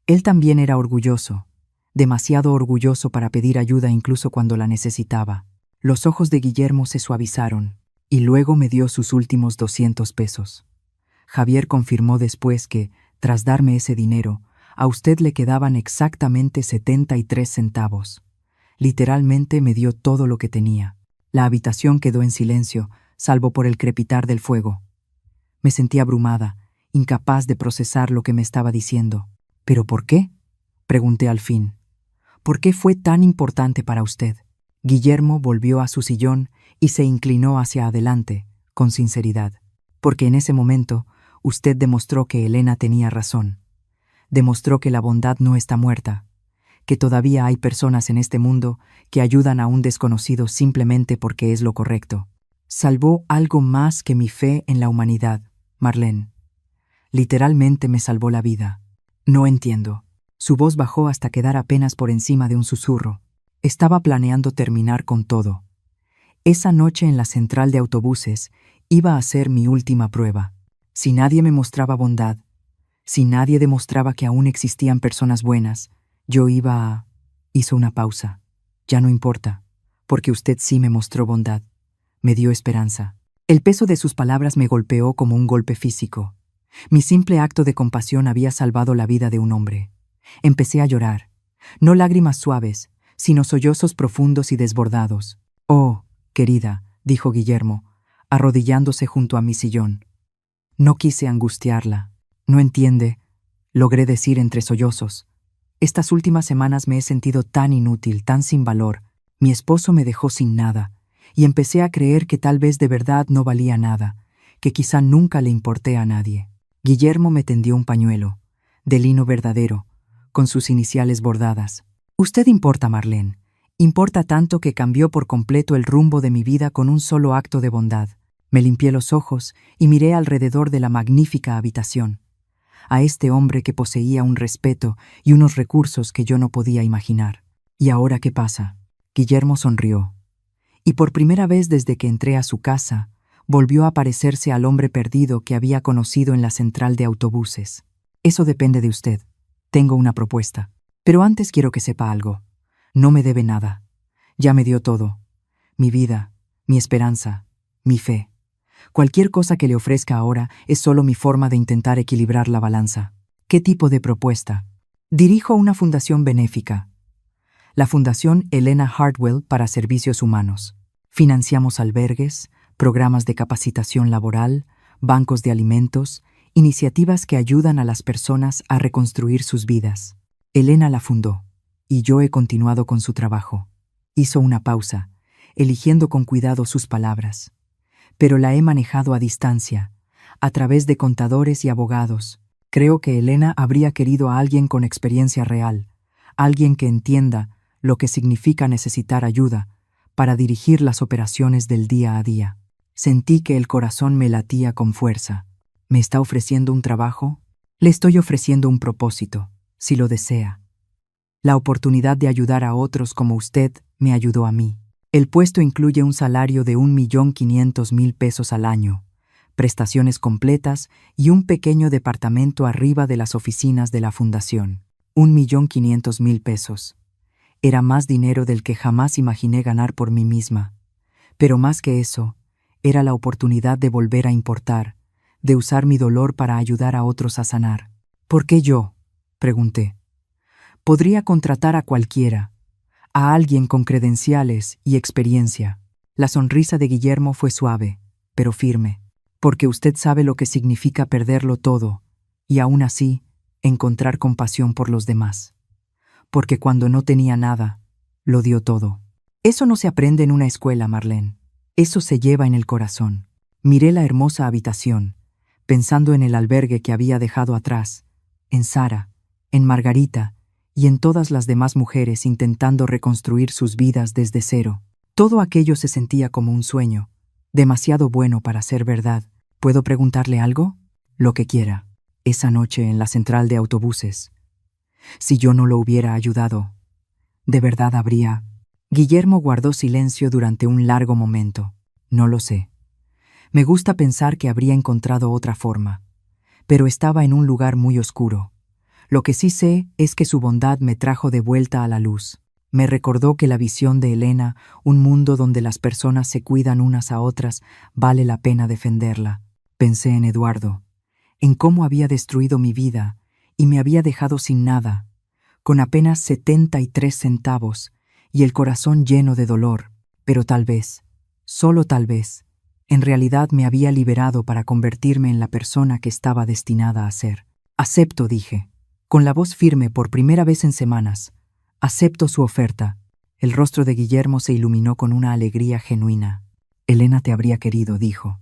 Él también era orgulloso, demasiado orgulloso para pedir ayuda incluso cuando la necesitaba. Los ojos de Guillermo se suavizaron, y luego me dio sus últimos 200 pesos. Javier confirmó después que, tras darme ese dinero, a usted le quedaban exactamente 73 centavos. Literalmente me dio todo lo que tenía. La habitación quedó en silencio, salvo por el crepitar del fuego. Me sentí abrumada, incapaz de procesar lo que me estaba diciendo. ¿Pero por qué?, pregunté al fin. ¿Por qué fue tan importante para usted? Guillermo volvió a su sillón y se inclinó hacia adelante, con sinceridad. Porque en ese momento, usted demostró que Elena tenía razón. Demostró que la bondad no está muerta, que todavía hay personas en este mundo que ayudan a un desconocido simplemente porque es lo correcto. Salvó algo más que mi fe en la humanidad, Marlene. Literalmente me salvó la vida. No entiendo. Su voz bajó hasta quedar apenas por encima de un susurro. Estaba planeando terminar con todo. Esa noche en la central de autobuses iba a ser mi última prueba. Si nadie me mostraba bondad, si nadie demostraba que aún existían personas buenas, yo iba a... Hizo una pausa. Ya no importa, porque usted sí me mostró bondad. Me dio esperanza. El peso de sus palabras me golpeó como un golpe físico. Mi simple acto de compasión había salvado la vida de un hombre. Empecé a llorar. No lágrimas suaves, sino sollozos profundos y desbordados. «Oh, querida», dijo Guillermo, arrodillándose junto a mi sillón. No quise angustiarla. «No entiende», logré decir entre sollozos. Estas últimas semanas me he sentido tan inútil, tan sin valor. Mi esposo me dejó sin nada, y empecé a creer que tal vez de verdad no valía nada, que quizá nunca le importé a nadie. Guillermo me tendió un pañuelo, de lino verdadero, con sus iniciales bordadas. «Usted importa, Marlene. Importa tanto que cambió por completo el rumbo de mi vida con un solo acto de bondad». Me limpié los ojos y miré alrededor de la magnífica habitación. A este hombre que poseía un respeto y unos recursos que yo no podía imaginar. ¿Y ahora qué pasa? Guillermo sonrió. Y por primera vez desde que entré a su casa, volvió a parecerse al hombre perdido que había conocido en la central de autobuses. Eso depende de usted. Tengo una propuesta. Pero antes quiero que sepa algo. No me debe nada. Ya me dio todo. Mi vida, mi esperanza, mi fe. Cualquier cosa que le ofrezca ahora es solo mi forma de intentar equilibrar la balanza. ¿Qué tipo de propuesta? Dirijo una fundación benéfica. La Fundación Elena Hartwell para Servicios Humanos. Financiamos albergues, programas de capacitación laboral, bancos de alimentos, iniciativas que ayudan a las personas a reconstruir sus vidas. Elena la fundó, y yo he continuado con su trabajo. Hizo una pausa, eligiendo con cuidado sus palabras. Pero la he manejado a distancia, a través de contadores y abogados. Creo que Elena habría querido a alguien con experiencia real, alguien que entienda lo que significa necesitar ayuda para dirigir las operaciones del día a día. Sentí que el corazón me latía con fuerza. ¿Me está ofreciendo un trabajo? Le estoy ofreciendo un propósito, si lo desea. La oportunidad de ayudar a otros como usted me ayudó a mí. El puesto incluye un salario de 1.500.000 pesos al año, prestaciones completas y un pequeño departamento arriba de las oficinas de la fundación. 1.500.000 pesos. Era más dinero del que jamás imaginé ganar por mí misma. Pero más que eso, era la oportunidad de volver a importar, de usar mi dolor para ayudar a otros a sanar. ¿Por qué yo?, pregunté. Podría contratar a cualquiera, a alguien con credenciales y experiencia. La sonrisa de Guillermo fue suave, pero firme. Porque usted sabe lo que significa perderlo todo, y aún así, encontrar compasión por los demás. Porque cuando no tenía nada, lo dio todo. Eso no se aprende en una escuela, Marlene. Eso se lleva en el corazón. Miré la hermosa habitación, pensando en el albergue que había dejado atrás, en Sara, en Margarita y en todas las demás mujeres intentando reconstruir sus vidas desde cero. Todo aquello se sentía como un sueño, demasiado bueno para ser verdad. ¿Puedo preguntarle algo? Lo que quiera. Esa noche en la central de autobuses. Si yo no lo hubiera ayudado, ¿de verdad habría? Guillermo guardó silencio durante un largo momento. No lo sé. Me gusta pensar que habría encontrado otra forma, pero estaba en un lugar muy oscuro. Lo que sí sé es que su bondad me trajo de vuelta a la luz. Me recordó que la visión de Elena, un mundo donde las personas se cuidan unas a otras, vale la pena defenderla. Pensé en Eduardo, en cómo había destruido mi vida y me había dejado sin nada, con apenas 73 centavos y el corazón lleno de dolor, pero tal vez, solo tal vez, en realidad me había liberado para convertirme en la persona que estaba destinada a ser. Acepto, dije, con la voz firme por primera vez en semanas. Acepto su oferta. El rostro de Guillermo se iluminó con una alegría genuina. Elena te habría querido, dijo.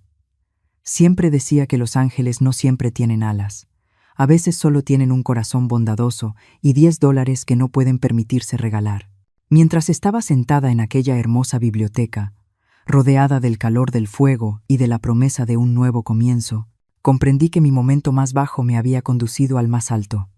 Siempre decía que los ángeles no siempre tienen alas. A veces solo tienen un corazón bondadoso y $10 que no pueden permitirse regalar. Mientras estaba sentada en aquella hermosa biblioteca, rodeada del calor del fuego y de la promesa de un nuevo comienzo, comprendí que mi momento más bajo me había conducido al más alto.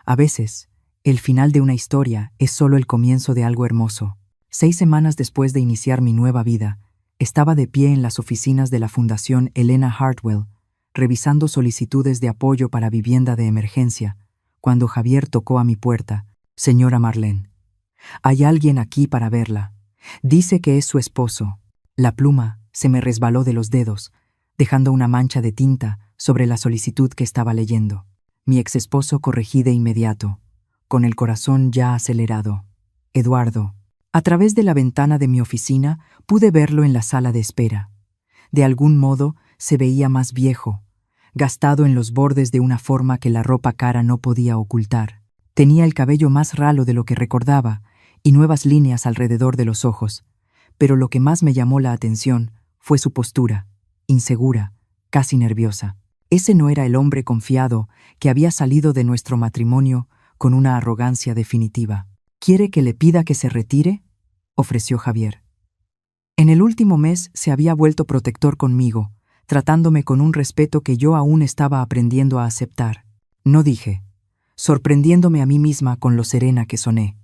A veces, el final de una historia es solo el comienzo de algo hermoso. 6 semanas después de iniciar mi nueva vida, estaba de pie en las oficinas de la Fundación Elena Hartwell, revisando solicitudes de apoyo para vivienda de emergencia, cuando Javier tocó a mi puerta. Señora Marlene, hay alguien aquí para verla. Dice que es su esposo. La pluma se me resbaló de los dedos, dejando una mancha de tinta sobre la solicitud que estaba leyendo. Mi exesposo corregí de inmediato, con el corazón ya acelerado. Eduardo. A través de la ventana de mi oficina pude verlo en la sala de espera. De algún modo se veía más viejo, gastado en los bordes de una forma que la ropa cara no podía ocultar. Tenía el cabello más ralo de lo que recordaba y nuevas líneas alrededor de los ojos, pero lo que más me llamó la atención fue su postura, insegura, casi nerviosa. Ese no era el hombre confiado que había salido de nuestro matrimonio con una arrogancia definitiva. ¿Quiere que le pida que se retire?, ofreció Javier. En el último mes se había vuelto protector conmigo, tratándome con un respeto que yo aún estaba aprendiendo a aceptar. No dije, sorprendiéndome a mí misma con lo serena que soné.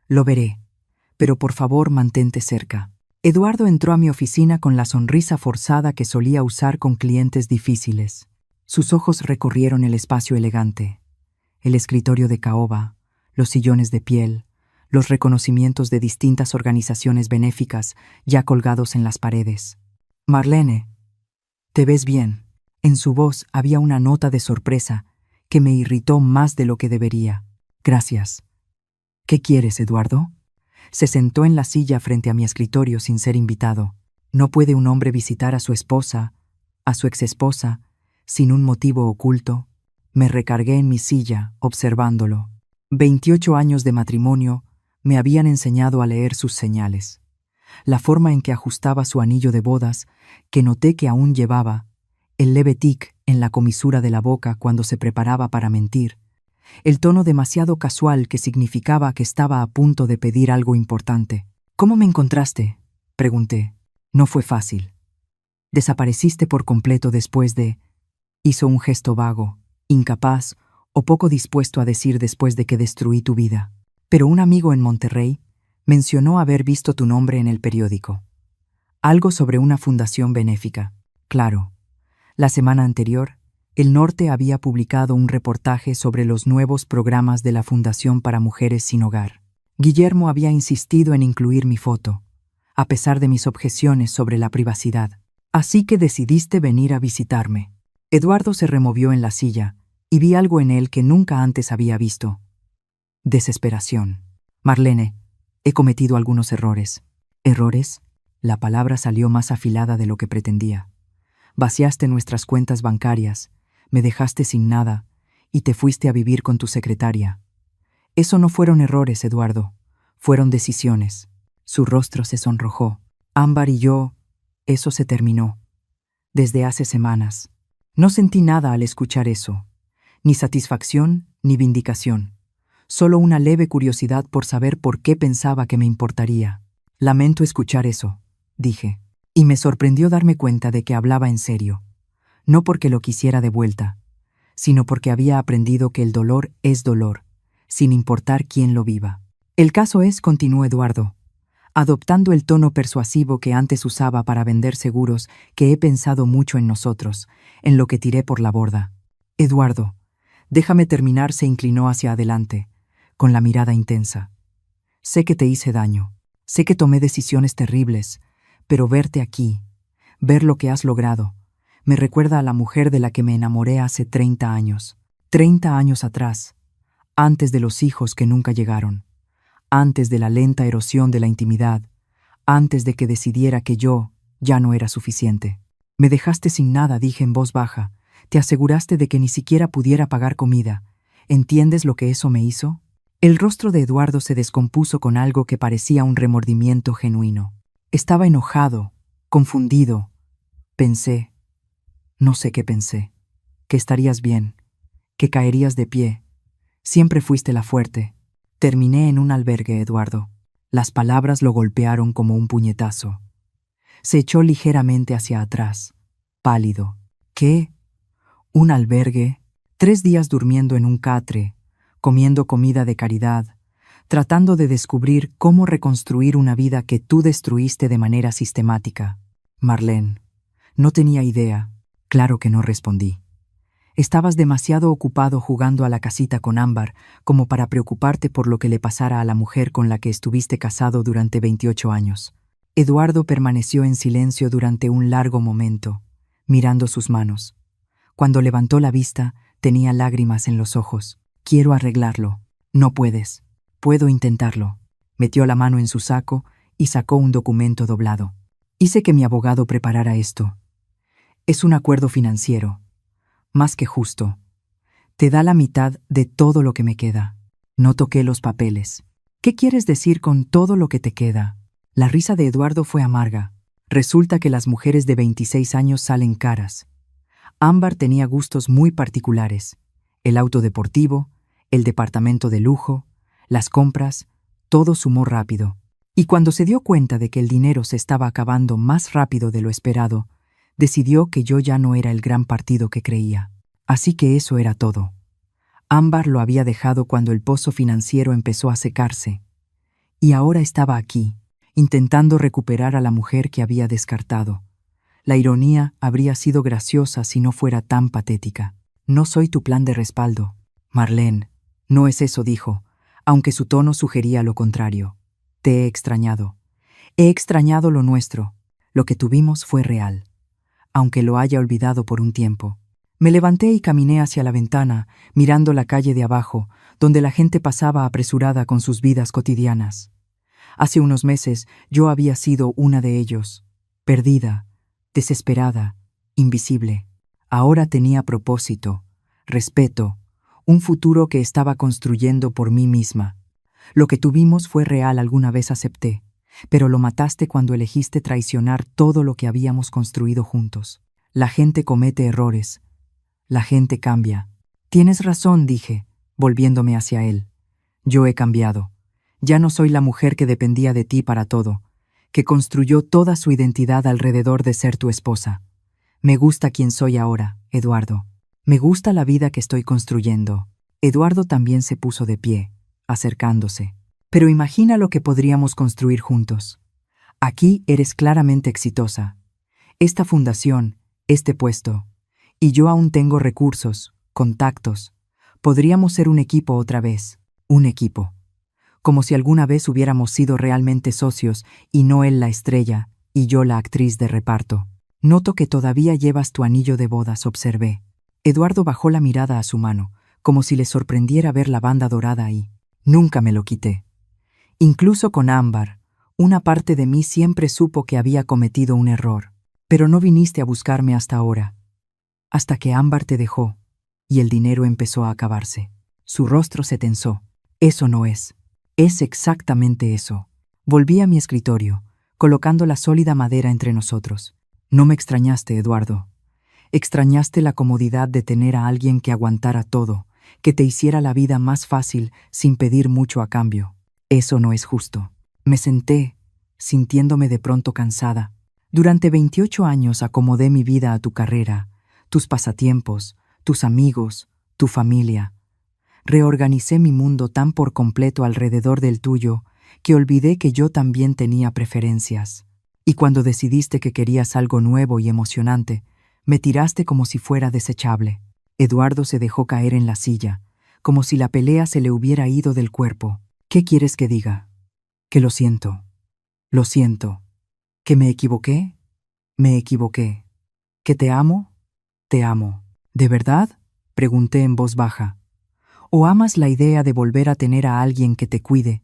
Lo veré, pero por favor mantente cerca. Eduardo entró a mi oficina con la sonrisa forzada que solía usar con clientes difíciles. Sus ojos recorrieron el espacio elegante, el escritorio de caoba, los sillones de piel, los reconocimientos de distintas organizaciones benéficas ya colgados en las paredes. Marlene, ¿te ves bien? En su voz había una nota de sorpresa que me irritó más de lo que debería. Gracias. ¿Qué quieres, Eduardo? Se sentó en la silla frente a mi escritorio sin ser invitado. No puede un hombre visitar a su esposa, a su exesposa, sin un motivo oculto. Me recargué en mi silla, observándolo. 28 años de matrimonio me habían enseñado a leer sus señales. La forma en que ajustaba su anillo de bodas, que noté que aún llevaba, el leve tic en la comisura de la boca cuando se preparaba para mentir, el tono demasiado casual que significaba que estaba a punto de pedir algo importante. ¿Cómo me encontraste?, pregunté. No fue fácil. Desapareciste por completo después de... Hizo un gesto vago, incapaz o poco dispuesto a decir después de que destruí tu vida. Pero un amigo en Monterrey mencionó haber visto tu nombre en el periódico. Algo sobre una fundación benéfica. Claro. La semana anterior, El Norte había publicado un reportaje sobre los nuevos programas de la Fundación para Mujeres Sin Hogar. Guillermo había insistido en incluir mi foto, a pesar de mis objeciones sobre la privacidad. Así que decidiste venir a visitarme. Eduardo se removió en la silla, y vi algo en él que nunca antes había visto. Desesperación. Marlene, he cometido algunos errores. ¿Errores? La palabra salió más afilada de lo que pretendía. Vaciaste nuestras cuentas bancarias, me dejaste sin nada, y te fuiste a vivir con tu secretaria. Eso no fueron errores, Eduardo. Fueron decisiones. Su rostro se sonrojó. Ámbar y yo, eso se terminó. Desde hace semanas. No sentí nada al escuchar eso. Ni satisfacción, ni vindicación. Solo una leve curiosidad por saber por qué pensaba que me importaría. Lamento escuchar eso, dije. Y me sorprendió darme cuenta de que hablaba en serio. No porque lo quisiera de vuelta, sino porque había aprendido que el dolor es dolor, sin importar quién lo viva. El caso es, continuó Eduardo, adoptando el tono persuasivo que antes usaba para vender seguros, que he pensado mucho en nosotros, en lo que tiré por la borda. Eduardo, déjame terminar, se inclinó hacia adelante, con la mirada intensa. Sé que te hice daño, sé que tomé decisiones terribles, pero verte aquí, ver lo que has logrado, me recuerda a la mujer de la que me enamoré hace 30 años. 30 años atrás, antes de los hijos que nunca llegaron, antes de la lenta erosión de la intimidad, antes de que decidiera que yo ya no era suficiente. Me dejaste sin nada, dije en voz baja. Te aseguraste de que ni siquiera pudiera pagar comida. ¿Entiendes lo que eso me hizo? El rostro de Eduardo se descompuso con algo que parecía un remordimiento genuino. Estaba enojado, confundido. Pensé, no sé qué pensé, que estarías bien, que caerías de pie. Siempre fuiste la fuerte. Terminé en un albergue, Eduardo. Las palabras lo golpearon como un puñetazo. Se echó ligeramente hacia atrás, pálido. ¿Qué? ¿Un albergue? 3 días durmiendo en un catre, comiendo comida de caridad, tratando de descubrir cómo reconstruir una vida que tú destruiste de manera sistemática. Marlene, no tenía idea. Claro que no, respondí. Estabas demasiado ocupado jugando a la casita con Ámbar como para preocuparte por lo que le pasara a la mujer con la que estuviste casado durante 28 años. Eduardo permaneció en silencio durante un largo momento, mirando sus manos. Cuando levantó la vista, tenía lágrimas en los ojos. Quiero arreglarlo. No puedes. Puedo intentarlo. Metió la mano en su saco y sacó un documento doblado. Hice que mi abogado preparara esto. Es un acuerdo financiero. Más que justo. Te da la mitad de todo lo que me queda. No toqué los papeles. ¿Qué quieres decir con todo lo que te queda? La risa de Eduardo fue amarga. Resulta que las mujeres de 26 años salen caras. Ámbar tenía gustos muy particulares. El auto deportivo, el departamento de lujo, las compras, todo sumó rápido. Y cuando se dio cuenta de que el dinero se estaba acabando más rápido de lo esperado, decidió que yo ya no era el gran partido que creía. Así que eso era todo. Ámbar lo había dejado cuando el pozo financiero empezó a secarse. Y ahora estaba aquí, intentando recuperar a la mujer que había descartado. La ironía habría sido graciosa si no fuera tan patética. No soy tu plan de respaldo. Marlene, no es eso, dijo, aunque su tono sugería lo contrario. Te he extrañado. He extrañado lo nuestro. Lo que tuvimos fue real, aunque lo haya olvidado por un tiempo. Me levanté y caminé hacia la ventana, mirando la calle de abajo, donde la gente pasaba apresurada con sus vidas cotidianas. Hace unos meses yo había sido una de ellos, perdida, desesperada, invisible. Ahora tenía propósito, respeto, un futuro que estaba construyendo por mí misma. Lo que tuvimos fue real, alguna vez acepté, pero lo mataste cuando elegiste traicionar todo lo que habíamos construido juntos. La gente comete errores. La gente cambia. Tienes razón, dije, volviéndome hacia él. Yo he cambiado. Ya no soy la mujer que dependía de ti para todo, que construyó toda su identidad alrededor de ser tu esposa. Me gusta quien soy ahora, Eduardo. Me gusta la vida que estoy construyendo. Eduardo también se puso de pie, acercándose. Pero imagina lo que podríamos construir juntos. Aquí eres claramente exitosa. Esta fundación, este puesto, Y yo aún tengo recursos, contactos. Podríamos ser un equipo otra vez. Un equipo. Como si alguna vez hubiéramos sido realmente socios y no él la estrella y yo la actriz de reparto. Noto que todavía llevas tu anillo de bodas, observé. Eduardo bajó la mirada a su mano, como si le sorprendiera ver la banda dorada ahí. Nunca me lo quité. Incluso con Ámbar, una parte de mí siempre supo que había cometido un error. Pero no viniste a buscarme hasta ahora. Hasta que Ámbar te dejó, y el dinero empezó a acabarse. Su rostro se tensó. Eso no es. Es exactamente eso. Volví a mi escritorio, colocando la sólida madera entre nosotros. No me extrañaste, Eduardo. Extrañaste la comodidad de tener a alguien que aguantara todo, que te hiciera la vida más fácil sin pedir mucho a cambio. Eso no es justo. Me senté, sintiéndome de pronto cansada. Durante 28 años acomodé mi vida a tu carrera, tus pasatiempos, tus amigos, tu familia. Reorganicé mi mundo tan por completo alrededor del tuyo que olvidé que yo también tenía preferencias. Y cuando decidiste que querías algo nuevo y emocionante, me tiraste como si fuera desechable. Eduardo se dejó caer en la silla, como si la pelea se le hubiera ido del cuerpo. ¿Qué quieres que diga? Que lo siento. Lo siento. ¿Que me equivoqué? Me equivoqué. ¿Que te amo? Te amo. ¿De verdad? Pregunté en voz baja. ¿O amas la idea de volver a tener a alguien que te cuide,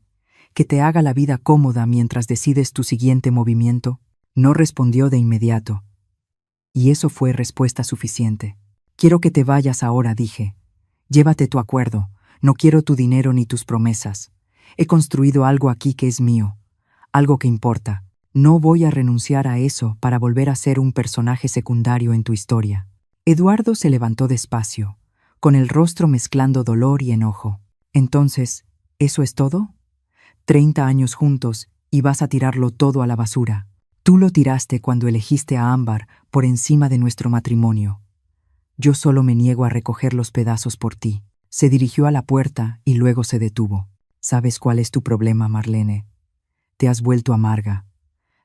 que te haga la vida cómoda mientras decides tu siguiente movimiento? No respondió de inmediato. Y eso fue respuesta suficiente. Quiero que te vayas ahora, dije. Llévate tu acuerdo. No quiero tu dinero ni tus promesas. He construido algo aquí que es mío, algo que importa. No voy a renunciar a eso para volver a ser un personaje secundario en tu historia. Eduardo se levantó despacio, con el rostro mezclando dolor y enojo. Entonces, ¿eso es todo? 30 años juntos y vas a tirarlo todo a la basura. Tú lo tiraste cuando elegiste a Ámbar por encima de nuestro matrimonio. Yo solo me niego a recoger los pedazos por ti. Se dirigió a la puerta y luego se detuvo. ¿Sabes cuál es tu problema, Marlene? Te has vuelto amarga.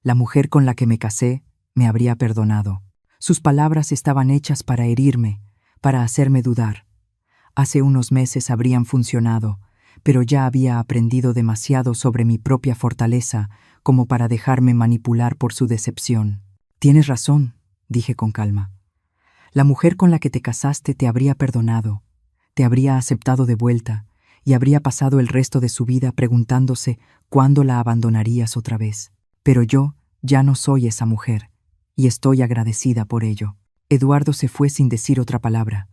La mujer con la que me casé me habría perdonado. Sus palabras estaban hechas para herirme, para hacerme dudar. Hace unos meses habrían funcionado, pero ya había aprendido demasiado sobre mi propia fortaleza como para dejarme manipular por su decepción. Tienes razón, dije con calma. La mujer con la que te casaste te habría perdonado, te habría aceptado de vuelta y habría pasado el resto de su vida preguntándose cuándo la abandonarías otra vez. Pero yo ya no soy esa mujer, y estoy agradecida por ello. Eduardo se fue sin decir otra palabra,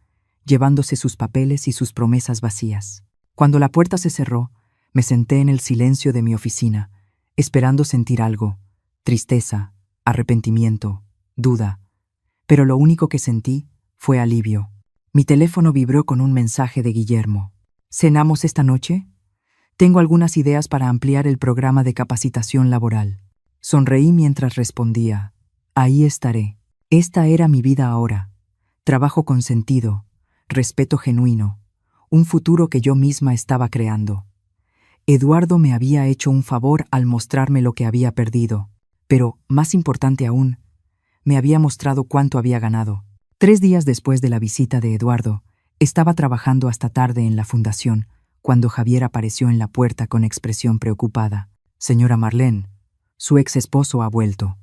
llevándose sus papeles y sus promesas vacías. Cuando la puerta se cerró, me senté en el silencio de mi oficina, esperando sentir algo: tristeza, arrepentimiento, duda. Pero lo único que sentí fue alivio. Mi teléfono vibró con un mensaje de Guillermo. ¿Cenamos esta noche? Tengo algunas ideas para ampliar el programa de capacitación laboral. Sonreí mientras respondía. Ahí estaré. Esta era mi vida ahora. Trabajo con sentido, respeto genuino, un futuro que yo misma estaba creando. Eduardo me había hecho un favor al mostrarme lo que había perdido, pero, más importante aún, me había mostrado cuánto había ganado. 3 días después de la visita de Eduardo, estaba trabajando hasta tarde en la fundación, cuando Javier apareció en la puerta con expresión preocupada. Señora Marlene, su ex esposo ha vuelto.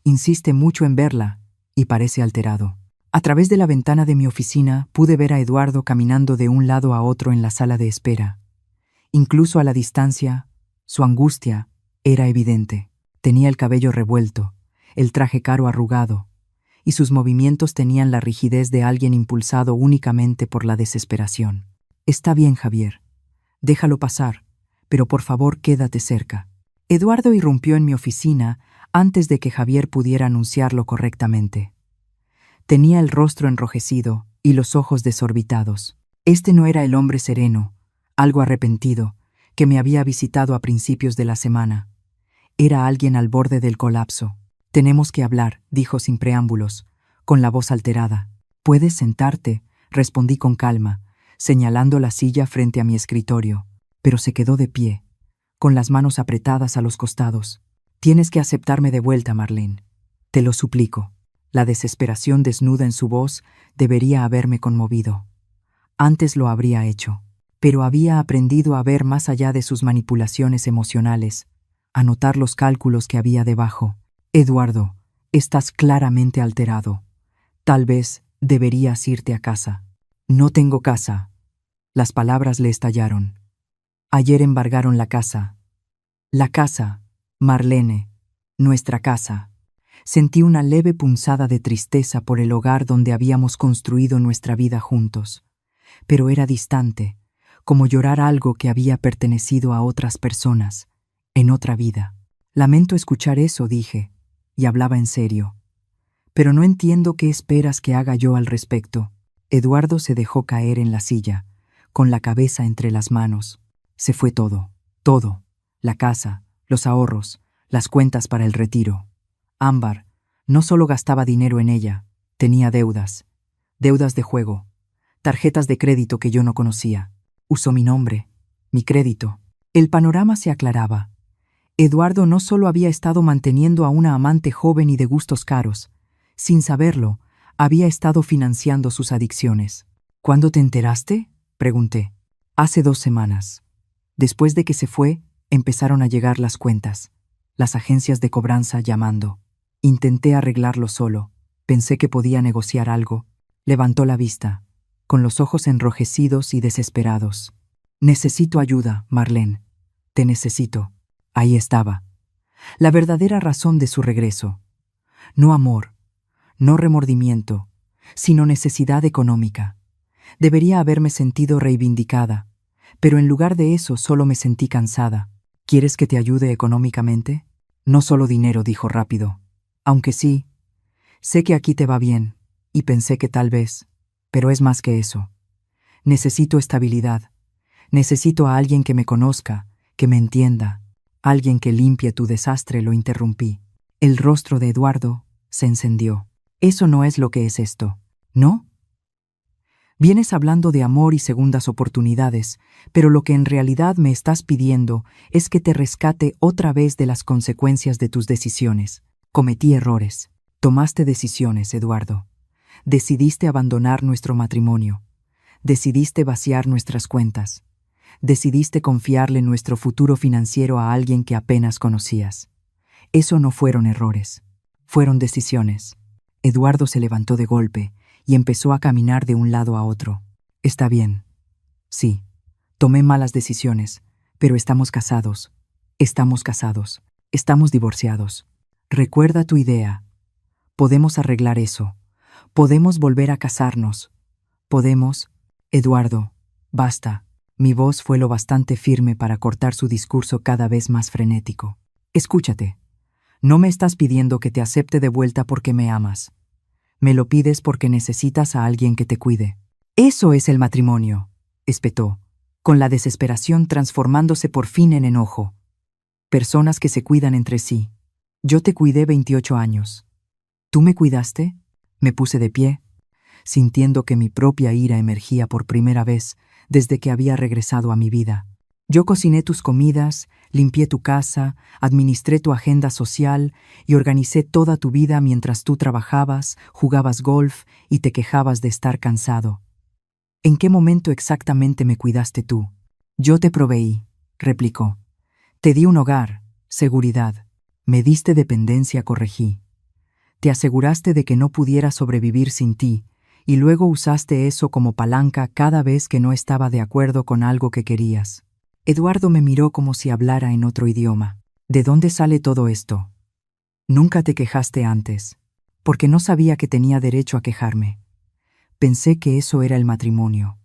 Insiste mucho en verla y parece alterado. A través de la ventana de mi oficina pude ver a Eduardo caminando de un lado a otro en la sala de espera. Incluso a la distancia, su angustia era evidente. Tenía el cabello revuelto, el traje caro arrugado, y sus movimientos tenían la rigidez de alguien impulsado únicamente por la desesperación. Está bien, Javier. Déjalo pasar, pero por favor quédate cerca. Eduardo irrumpió en mi oficina antes de que Javier pudiera anunciarlo correctamente. Tenía el rostro enrojecido y los ojos desorbitados. Este no era el hombre sereno, algo arrepentido, que me había visitado a principios de la semana. Era alguien al borde del colapso. Tenemos que hablar, dijo sin preámbulos, con la voz alterada. Puedes sentarte, respondí con calma, señalando la silla frente a mi escritorio, pero se quedó de pie, con las manos apretadas a los costados. Tienes que aceptarme de vuelta, Marlene. Te lo suplico. La desesperación desnuda en su voz debería haberme conmovido. Antes lo habría hecho, pero había aprendido a ver más allá de sus manipulaciones emocionales, a notar los cálculos que había debajo. Eduardo, estás claramente alterado. Tal vez deberías irte a casa. No tengo casa. Las palabras le estallaron. Ayer embargaron la casa. La casa, Marlene, nuestra casa. Sentí una leve punzada de tristeza por el hogar donde habíamos construido nuestra vida juntos. Pero era distante, como llorar algo que había pertenecido a otras personas, en otra vida. Lamento escuchar eso, dije, y hablaba en serio. Pero no entiendo qué esperas que haga yo al respecto. Eduardo se dejó caer en la silla, con la cabeza entre las manos. Se fue todo, todo. La casa, los ahorros, las cuentas para el retiro. Ámbar no solo gastaba dinero en ella, tenía deudas. Deudas de juego, tarjetas de crédito que yo no conocía. Usó mi nombre, mi crédito. El panorama se aclaraba. Eduardo no solo había estado manteniendo a una amante joven y de gustos caros, sin saberlo, había estado financiando sus adicciones. ¿Cuándo te enteraste?, pregunté. Hace 2 semanas. Después de que se fue, empezaron a llegar las cuentas, las agencias de cobranza llamando. Intenté arreglarlo solo. Pensé que podía negociar algo. Levantó la vista, con los ojos enrojecidos y desesperados. Necesito ayuda, Marlene. Te necesito. Ahí estaba. La verdadera razón de su regreso. No amor, no remordimiento, sino necesidad económica. Debería haberme sentido reivindicada, pero en lugar de eso solo me sentí cansada. ¿Quieres que te ayude económicamente? No solo dinero, dijo rápido. Aunque sí, sé que aquí te va bien, y pensé que tal vez, pero es más que eso. Necesito estabilidad. Necesito a alguien que me conozca, que me entienda, alguien que limpie tu desastre. Lo interrumpí. El rostro de Eduardo se encendió. Eso no es lo que es esto, ¿no? Vienes hablando de amor y segundas oportunidades, pero lo que en realidad me estás pidiendo es que te rescate otra vez de las consecuencias de tus decisiones. Cometí errores. Tomaste decisiones, Eduardo. Decidiste abandonar nuestro matrimonio. Decidiste vaciar nuestras cuentas. Decidiste confiarle nuestro futuro financiero a alguien que apenas conocías. Eso no fueron errores. Fueron decisiones. Eduardo se levantó de golpe y empezó a caminar de un lado a otro. Está bien. Sí, tomé malas decisiones, pero estamos casados. Estamos casados. Estamos divorciados. Recuerda tu idea. Podemos arreglar eso. Podemos volver a casarnos. Podemos... Eduardo, basta. Mi voz fue lo bastante firme para cortar su discurso cada vez más frenético. Escúchate. No me estás pidiendo que te acepte de vuelta porque me amas. Me lo pides porque necesitas a alguien que te cuide. Eso es el matrimonio, espetó, con la desesperación transformándose por fin en enojo. Personas que se cuidan entre sí. Yo te cuidé 28 años. ¿Tú me cuidaste? Me puse de pie, sintiendo que mi propia ira emergía por primera vez desde que había regresado a mi vida. Yo cociné tus comidas, limpié tu casa, administré tu agenda social y organicé toda tu vida mientras tú trabajabas, jugabas golf y te quejabas de estar cansado. ¿En qué momento exactamente me cuidaste tú? Yo te proveí, replicó. Te di un hogar, seguridad. Me diste dependencia, corregí. Te aseguraste de que no pudiera sobrevivir sin ti, y luego usaste eso como palanca cada vez que no estaba de acuerdo con algo que querías. Eduardo me miró como si hablara en otro idioma. ¿De dónde sale todo esto? Nunca te quejaste antes, porque no sabía que tenía derecho a quejarme. Pensé que eso era el matrimonio.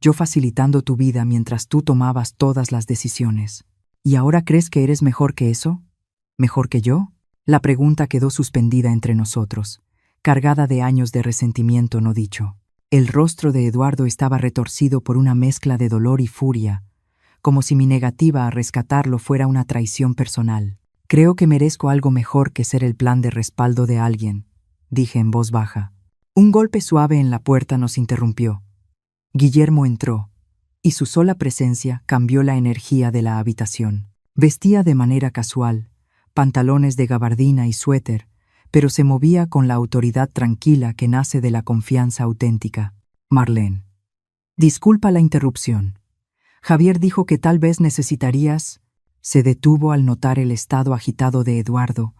Yo facilitando tu vida mientras tú tomabas todas las decisiones. ¿Y ahora crees que eres mejor que eso? ¿Mejor que yo? La pregunta quedó suspendida entre nosotros, cargada de años de resentimiento no dicho. El rostro de Eduardo estaba retorcido por una mezcla de dolor y furia, como si mi negativa a rescatarlo fuera una traición personal. Creo que merezco algo mejor que ser el plan de respaldo de alguien, dije en voz baja. Un golpe suave en la puerta nos interrumpió. Guillermo entró, y su sola presencia cambió la energía de la habitación. Vestía de manera casual, pantalones de gabardina y suéter, pero se movía con la autoridad tranquila que nace de la confianza auténtica. Marlene. Disculpa la interrupción. Javier dijo que tal vez necesitarías... Se detuvo al notar el estado agitado de Eduardo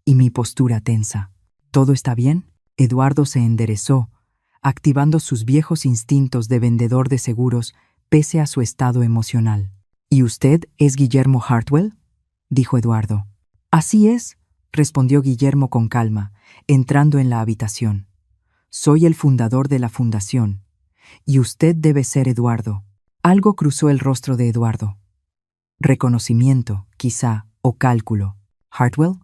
y mi postura tensa. ¿Todo está bien? Eduardo se enderezó, activando sus viejos instintos de vendedor de seguros pese a su estado emocional. ¿Y usted es Guillermo Hartwell?, dijo Eduardo. Así es, respondió Guillermo con calma, entrando en la habitación. Soy el fundador de la fundación, y usted debe ser Eduardo. Algo cruzó el rostro de Eduardo. Reconocimiento, quizá, o cálculo. ¿Hartwell?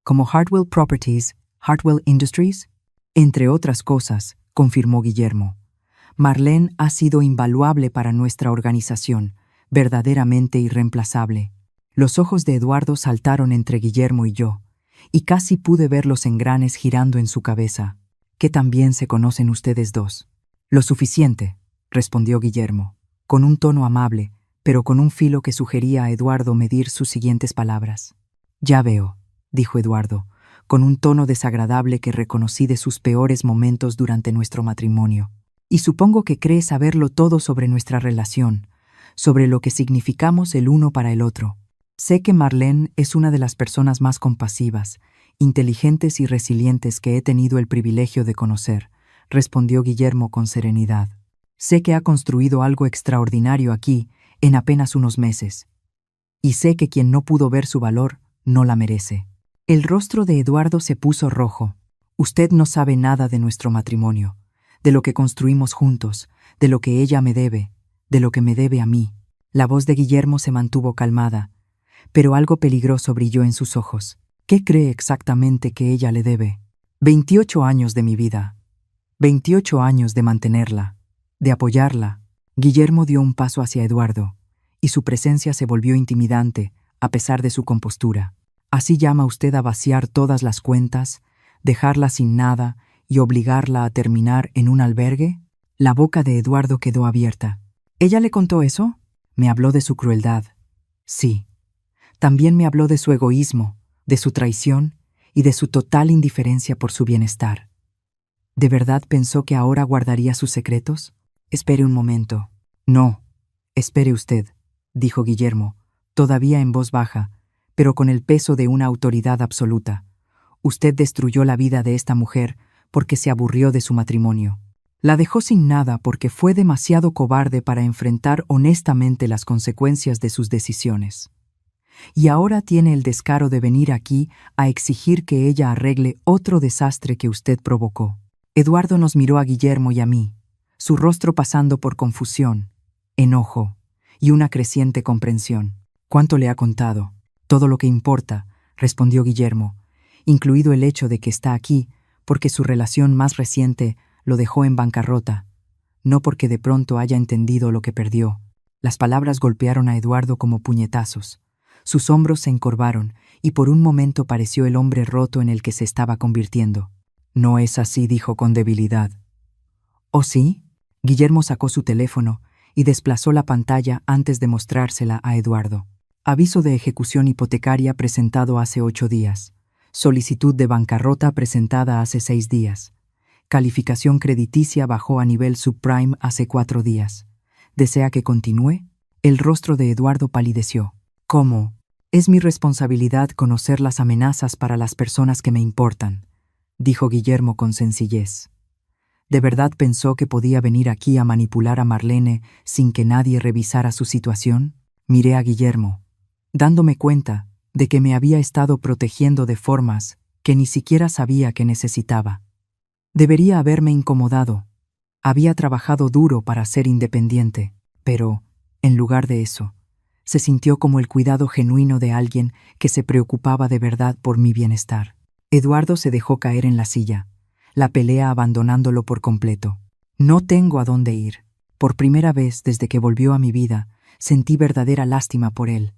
¿Como Hartwell Properties, Hartwell Industries? Entre otras cosas, confirmó Guillermo. Marlene ha sido invaluable para nuestra organización, verdaderamente irreemplazable. Los ojos de Eduardo saltaron entre Guillermo y yo, y casi pude ver los engranes girando en su cabeza. ¿Qué tan bien se conocen ustedes dos? Lo suficiente, respondió Guillermo, con un tono amable, pero con un filo que sugería a Eduardo medir sus siguientes palabras. Ya veo, dijo Eduardo, con un tono desagradable que reconocí de sus peores momentos durante nuestro matrimonio. Y supongo que cree saberlo todo sobre nuestra relación, sobre lo que significamos el uno para el otro. Sé que Marlene es una de las personas más compasivas, inteligentes y resilientes que he tenido el privilegio de conocer, respondió Guillermo con serenidad. Sé que ha construido algo extraordinario aquí, en apenas unos meses. Y sé que quien no pudo ver su valor, no la merece. El rostro de Eduardo se puso rojo. Usted no sabe nada de nuestro matrimonio, de lo que construimos juntos, de lo que ella me debe, de lo que me debe a mí. La voz de Guillermo se mantuvo calmada, pero algo peligroso brilló en sus ojos. ¿Qué cree exactamente que ella le debe? 28 años de mi vida. 28 años de mantenerla, de apoyarla. Guillermo dio un paso hacia Eduardo, y su presencia se volvió intimidante, a pesar de su compostura. ¿Así llama usted a vaciar todas las cuentas, dejarla sin nada y obligarla a terminar en un albergue? La boca de Eduardo quedó abierta. ¿Ella le contó eso? Me habló de su crueldad. Sí. También me habló de su egoísmo, de su traición y de su total indiferencia por su bienestar. ¿De verdad pensó que ahora guardaría sus secretos? Espere un momento. No, espere usted, dijo Guillermo, todavía en voz baja, pero con el peso de una autoridad absoluta. Usted destruyó la vida de esta mujer porque se aburrió de su matrimonio. La dejó sin nada porque fue demasiado cobarde para enfrentar honestamente las consecuencias de sus decisiones. Y ahora tiene el descaro de venir aquí a exigir que ella arregle otro desastre que usted provocó. Eduardo nos miró a Guillermo y a mí, su rostro pasando por confusión, enojo y una creciente comprensión. ¿Cuánto le ha contado? Todo lo que importa, respondió Guillermo, incluido el hecho de que está aquí porque su relación más reciente lo dejó en bancarrota, no porque de pronto haya entendido lo que perdió. Las palabras golpearon a Eduardo como puñetazos. Sus hombros se encorvaron y por un momento pareció el hombre roto en el que se estaba convirtiendo. No es así, dijo con debilidad. ¿Oh, sí? Guillermo sacó su teléfono y desplazó la pantalla antes de mostrársela a Eduardo. Aviso de ejecución hipotecaria presentado hace 8 días. Solicitud de bancarrota presentada hace 6 días. Calificación crediticia bajó a nivel subprime hace 4 días. ¿Desea que continúe? El rostro de Eduardo palideció. ¿Cómo? Es mi responsabilidad conocer las amenazas para las personas que me importan, dijo Guillermo con sencillez. ¿De verdad pensó que podía venir aquí a manipular a Marlene sin que nadie revisara su situación? Miré a Guillermo, dándome cuenta de que me había estado protegiendo de formas que ni siquiera sabía que necesitaba. Debería haberme incomodado. Había trabajado duro para ser independiente, pero, en lugar de eso, se sintió como el cuidado genuino de alguien que se preocupaba de verdad por mi bienestar. Eduardo se dejó caer en la silla, la pelea abandonándolo por completo. No tengo a dónde ir. Por primera vez desde que volvió a mi vida, sentí verdadera lástima por él.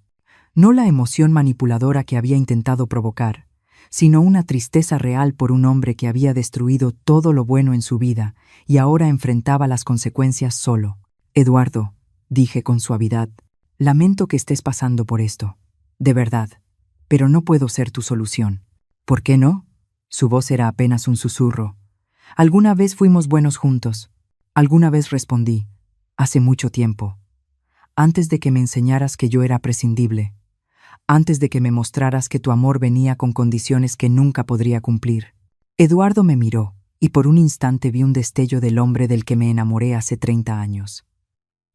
No la emoción manipuladora que había intentado provocar, sino una tristeza real por un hombre que había destruido todo lo bueno en su vida y ahora enfrentaba las consecuencias solo. Eduardo, dije con suavidad, lamento que estés pasando por esto. De verdad. Pero no puedo ser tu solución. ¿Por qué no? Su voz era apenas un susurro. «¿Alguna vez fuimos buenos juntos?» «Alguna vez», respondí. «Hace mucho tiempo. Antes de que me enseñaras que yo era prescindible. Antes de que me mostraras que tu amor venía con condiciones que nunca podría cumplir». Eduardo me miró, y por un instante vi un destello del hombre del que me enamoré hace 30 años.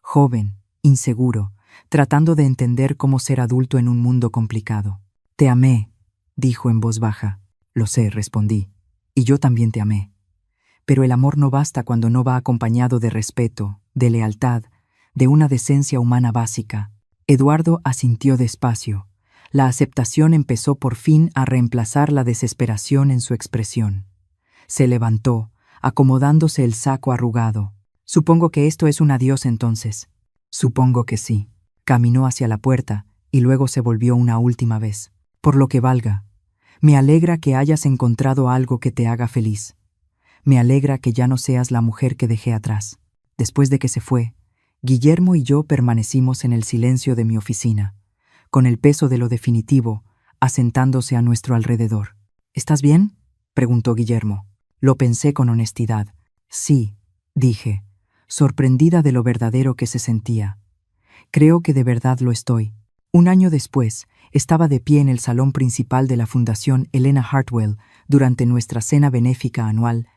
Joven, inseguro, tratando de entender cómo ser adulto en un mundo complicado. «Te amé», dijo en voz baja. «Lo sé», respondí. «Y yo también te amé». Pero el amor no basta cuando no va acompañado de respeto, de lealtad, de una decencia humana básica. Eduardo asintió despacio. La aceptación empezó por fin a reemplazar la desesperación en su expresión. Se levantó, acomodándose el saco arrugado. «Supongo que esto es un adiós entonces». «Supongo que sí». Caminó hacia la puerta y luego se volvió una última vez. «Por lo que valga, me alegra que hayas encontrado algo que te haga feliz. Me alegra que ya no seas la mujer que dejé atrás». Después de que se fue, Guillermo y yo permanecimos en el silencio de mi oficina, con el peso de lo definitivo asentándose a nuestro alrededor. «¿Estás bien?», preguntó Guillermo. Lo pensé con honestidad. «Sí», dije, sorprendida de lo verdadero que se sentía. «Creo que de verdad lo estoy». Un año después, estaba de pie en el salón principal de la Fundación Helena Hartwell durante nuestra cena benéfica anual,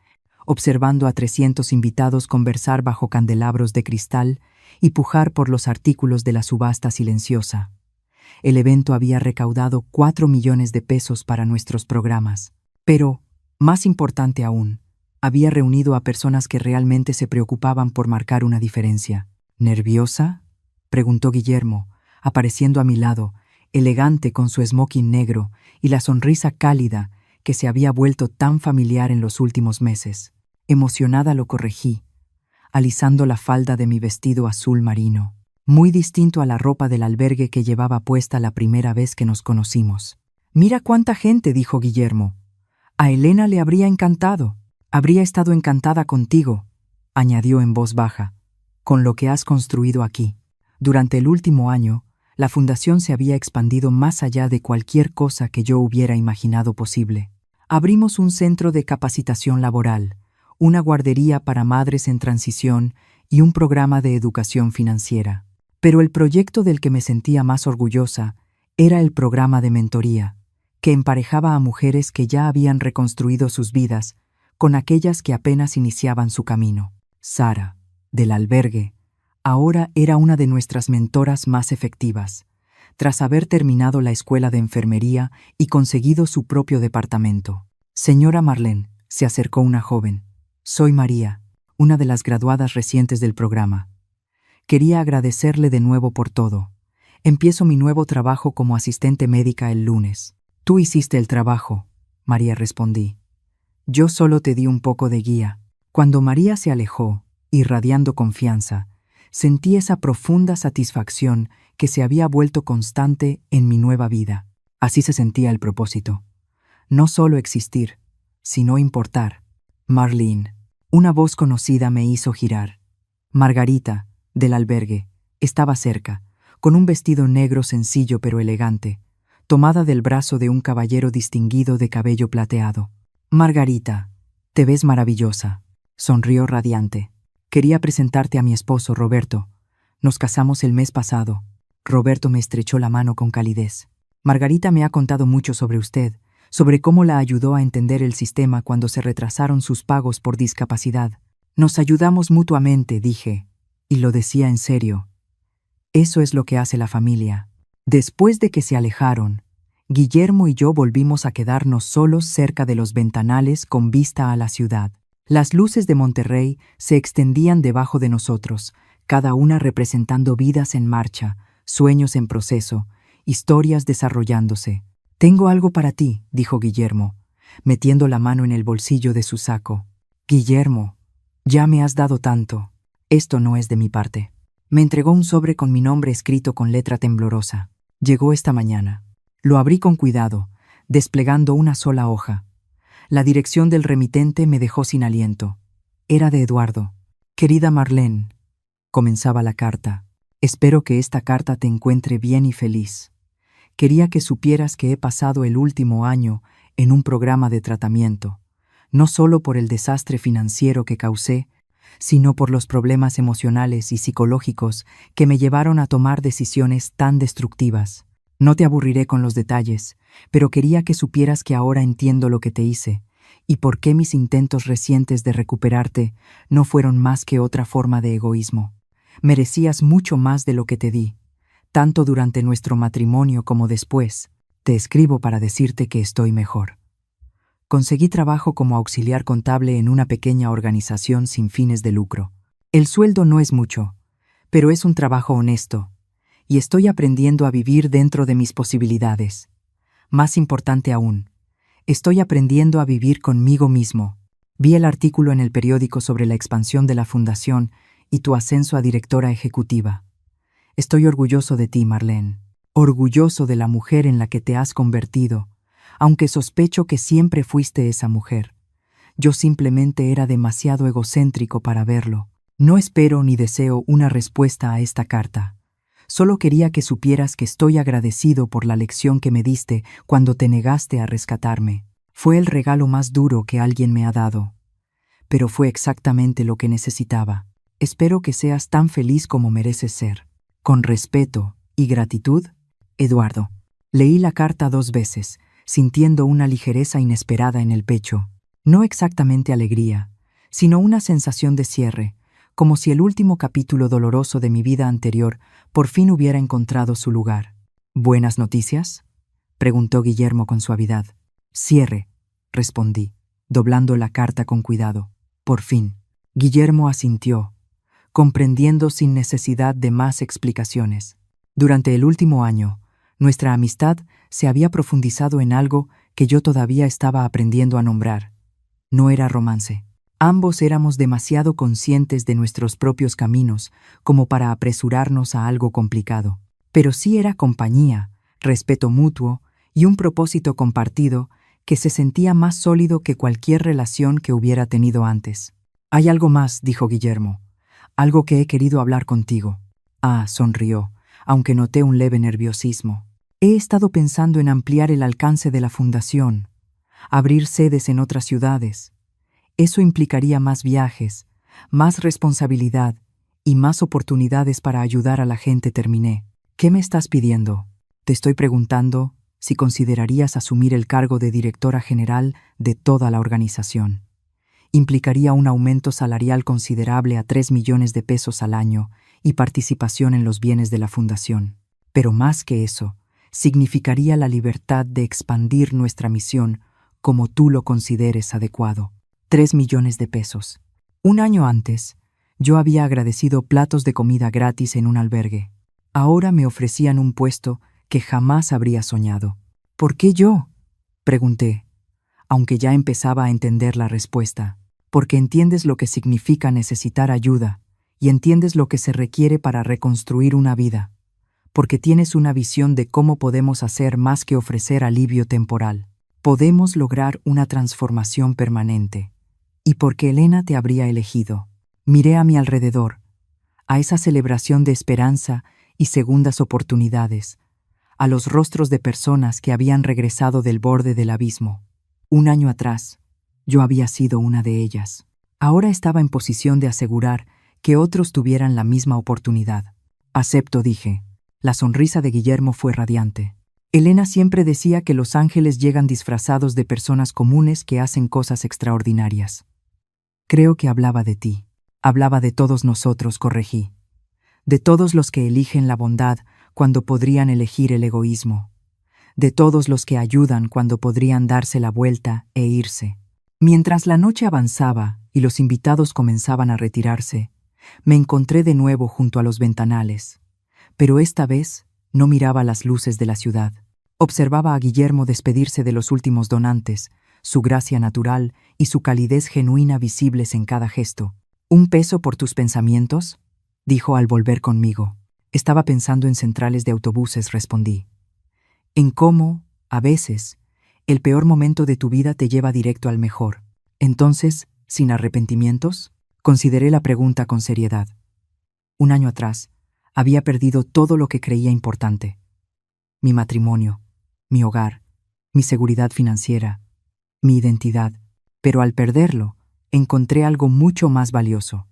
observando a 300 invitados conversar bajo candelabros de cristal y pujar por los artículos de la subasta silenciosa. El evento había recaudado 4 millones de pesos para nuestros programas. Pero, más importante aún, había reunido a personas que realmente se preocupaban por marcar una diferencia. «¿Nerviosa?», preguntó Guillermo, apareciendo a mi lado, elegante con su smoking negro y la sonrisa cálida que se había vuelto tan familiar en los últimos meses. Emocionada lo corregí, alisando la falda de mi vestido azul marino, muy distinto a la ropa del albergue que llevaba puesta la primera vez que nos conocimos. «Mira cuánta gente», dijo Guillermo. «A Helena le habría encantado. Habría estado encantada contigo», añadió en voz baja, «con lo que has construido aquí». Durante el último año, la fundación se había expandido más allá de cualquier cosa que yo hubiera imaginado posible. Abrimos un centro de capacitación laboral, una guardería para madres en transición y un programa de educación financiera. Pero el proyecto del que me sentía más orgullosa era el programa de mentoría, que emparejaba a mujeres que ya habían reconstruido sus vidas con aquellas que apenas iniciaban su camino. Sara, del albergue, ahora era una de nuestras mentoras más efectivas, tras haber terminado la escuela de enfermería y conseguido su propio departamento. «Señora Marlene», se acercó una joven. «Soy María, una de las graduadas recientes del programa. Quería agradecerle de nuevo por todo. Empiezo mi nuevo trabajo como asistente médica el lunes». «Tú hiciste el trabajo», María, respondí. «Yo solo te di un poco de guía». Cuando María se alejó, irradiando confianza, sentí esa profunda satisfacción que se había vuelto constante en mi nueva vida. Así se sentía el propósito. No solo existir, sino importar. «Marlene», una voz conocida me hizo girar. Margarita, del albergue, estaba cerca, con un vestido negro sencillo pero elegante, tomada del brazo de un caballero distinguido de cabello plateado. «Margarita, te ves maravillosa», sonrió radiante. «Quería presentarte a mi esposo, Roberto. Nos casamos el mes pasado». Roberto me estrechó la mano con calidez. «Margarita me ha contado mucho sobre usted, sobre cómo la ayudó a entender el sistema cuando se retrasaron sus pagos por discapacidad. Nos ayudamos mutuamente», dije, y lo decía en serio. Eso es lo que hace la familia. Después de que se alejaron, Guillermo y yo volvimos a quedarnos solos cerca de los ventanales con vista a la ciudad. Las luces de Monterrey se extendían debajo de nosotros, cada una representando vidas en marcha, sueños en proceso, historias desarrollándose. «Tengo algo para ti», dijo Guillermo, metiendo la mano en el bolsillo de su saco. «Guillermo, ya me has dado tanto. Esto no es de mi parte». Me entregó un sobre con mi nombre escrito con letra temblorosa. Llegó esta mañana. Lo abrí con cuidado, desplegando una sola hoja. La dirección del remitente me dejó sin aliento. Era de Eduardo. «Querida Marlene», comenzaba la carta, «espero que esta carta te encuentre bien y feliz. Quería que supieras que he pasado el último año en un programa de tratamiento, no solo por el desastre financiero que causé, sino por los problemas emocionales y psicológicos que me llevaron a tomar decisiones tan destructivas. No te aburriré con los detalles, pero quería que supieras que ahora entiendo lo que te hice y por qué mis intentos recientes de recuperarte no fueron más que otra forma de egoísmo. Merecías mucho más de lo que te di, tanto durante nuestro matrimonio como después. Te escribo para decirte que estoy mejor. Conseguí trabajo como auxiliar contable en una pequeña organización sin fines de lucro. El sueldo no es mucho, pero es un trabajo honesto, y estoy aprendiendo a vivir dentro de mis posibilidades. Más importante aún, estoy aprendiendo a vivir conmigo mismo. Vi el artículo en el periódico sobre la expansión de la fundación y tu ascenso a directora ejecutiva. Estoy orgulloso de ti, Marlene. Orgulloso de la mujer en la que te has convertido, aunque sospecho que siempre fuiste esa mujer. Yo simplemente era demasiado egocéntrico para verlo. No espero ni deseo una respuesta a esta carta. Solo quería que supieras que estoy agradecido por la lección que me diste cuando te negaste a rescatarme. Fue el regalo más duro que alguien me ha dado, pero fue exactamente lo que necesitaba. Espero que seas tan feliz como mereces ser. Con respeto y gratitud, Eduardo. Leí la carta 2 veces, sintiendo una ligereza inesperada en el pecho. No exactamente alegría, sino una sensación de cierre, como si el último capítulo doloroso de mi vida anterior por fin hubiera encontrado su lugar. ¿Buenas noticias?, preguntó Guillermo con suavidad. Cierre, respondí, doblando la carta con cuidado. Por fin. Guillermo asintió, comprendiendo sin necesidad de más explicaciones. Durante el último año, nuestra amistad se había profundizado en algo que yo todavía estaba aprendiendo a nombrar. No era romance. Ambos éramos demasiado conscientes de nuestros propios caminos como para apresurarnos a algo complicado. Pero sí era compañía, respeto mutuo y un propósito compartido que se sentía más sólido que cualquier relación que hubiera tenido antes. Hay algo más, dijo Guillermo. Algo que he querido hablar contigo. Ah, sonrió, aunque noté un leve nerviosismo. He estado pensando en ampliar el alcance de la fundación, abrir sedes en otras ciudades. Eso implicaría más viajes, más responsabilidad y más oportunidades para ayudar a la gente. Terminé. ¿Qué me estás pidiendo? Te estoy preguntando si considerarías asumir el cargo de directora general de toda la organización. Implicaría un aumento salarial considerable a 3 millones de pesos al año y participación en los bienes de la fundación. Pero más que eso, significaría la libertad de expandir nuestra misión como tú lo consideres adecuado. 3 millones de pesos. Un año antes, yo había agradecido platos de comida gratis en un albergue. Ahora me ofrecían un puesto que jamás habría soñado. ¿Por qué yo?, pregunté, aunque ya empezaba a entender la respuesta. Porque entiendes lo que significa necesitar ayuda y entiendes lo que se requiere para reconstruir una vida. Porque tienes una visión de cómo podemos hacer más que ofrecer alivio temporal. Podemos lograr una transformación permanente. Y porque Elena te habría elegido. Miré a mi alrededor, a esa celebración de esperanza y segundas oportunidades, a los rostros de personas que habían regresado del borde del abismo. Un año atrás, yo había sido una de ellas. Ahora estaba en posición de asegurar que otros tuvieran la misma oportunidad. Acepto, dije. La sonrisa de Guillermo fue radiante. Elena siempre decía que los ángeles llegan disfrazados de personas comunes que hacen cosas extraordinarias. Creo que hablaba de ti. Hablaba de todos nosotros, corregí. De todos los que eligen la bondad cuando podrían elegir el egoísmo. De todos los que ayudan cuando podrían darse la vuelta e irse. Mientras la noche avanzaba y los invitados comenzaban a retirarse, me encontré de nuevo junto a los ventanales. Pero esta vez no miraba las luces de la ciudad. Observaba a Guillermo despedirse de los últimos donantes, su gracia natural y su calidez genuina visibles en cada gesto. ¿Un peso por tus pensamientos?, dijo al volver conmigo. Estaba pensando en centrales de autobuses, respondí. En cómo, a veces, el peor momento de tu vida te lleva directo al mejor. Entonces, ¿sin arrepentimientos? Consideré la pregunta con seriedad. Un año atrás, había perdido todo lo que creía importante. Mi matrimonio, mi hogar, mi seguridad financiera, mi identidad, pero al perderlo, encontré algo mucho más valioso.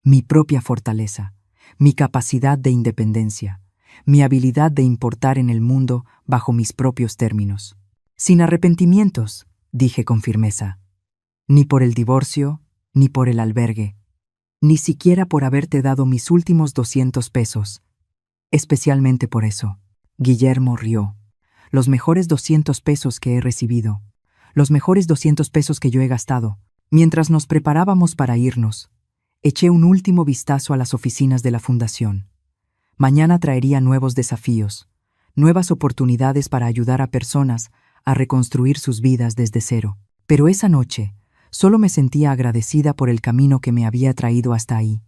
Mi propia fortaleza, mi capacidad de independencia, mi habilidad de importar en el mundo bajo mis propios términos. Sin arrepentimientos, dije con firmeza. Ni por el divorcio, ni por el albergue, ni siquiera por haberte dado mis últimos 200 pesos. Especialmente por eso. Guillermo rió. Los mejores 200 pesos que he recibido. Los mejores 200 pesos que yo he gastado. Mientras nos preparábamos para irnos, eché un último vistazo a las oficinas de la fundación. Mañana traería nuevos desafíos, nuevas oportunidades para ayudar a personas a reconstruir sus vidas desde cero. Pero esa noche, solo me sentía agradecida por el camino que me había traído hasta ahí,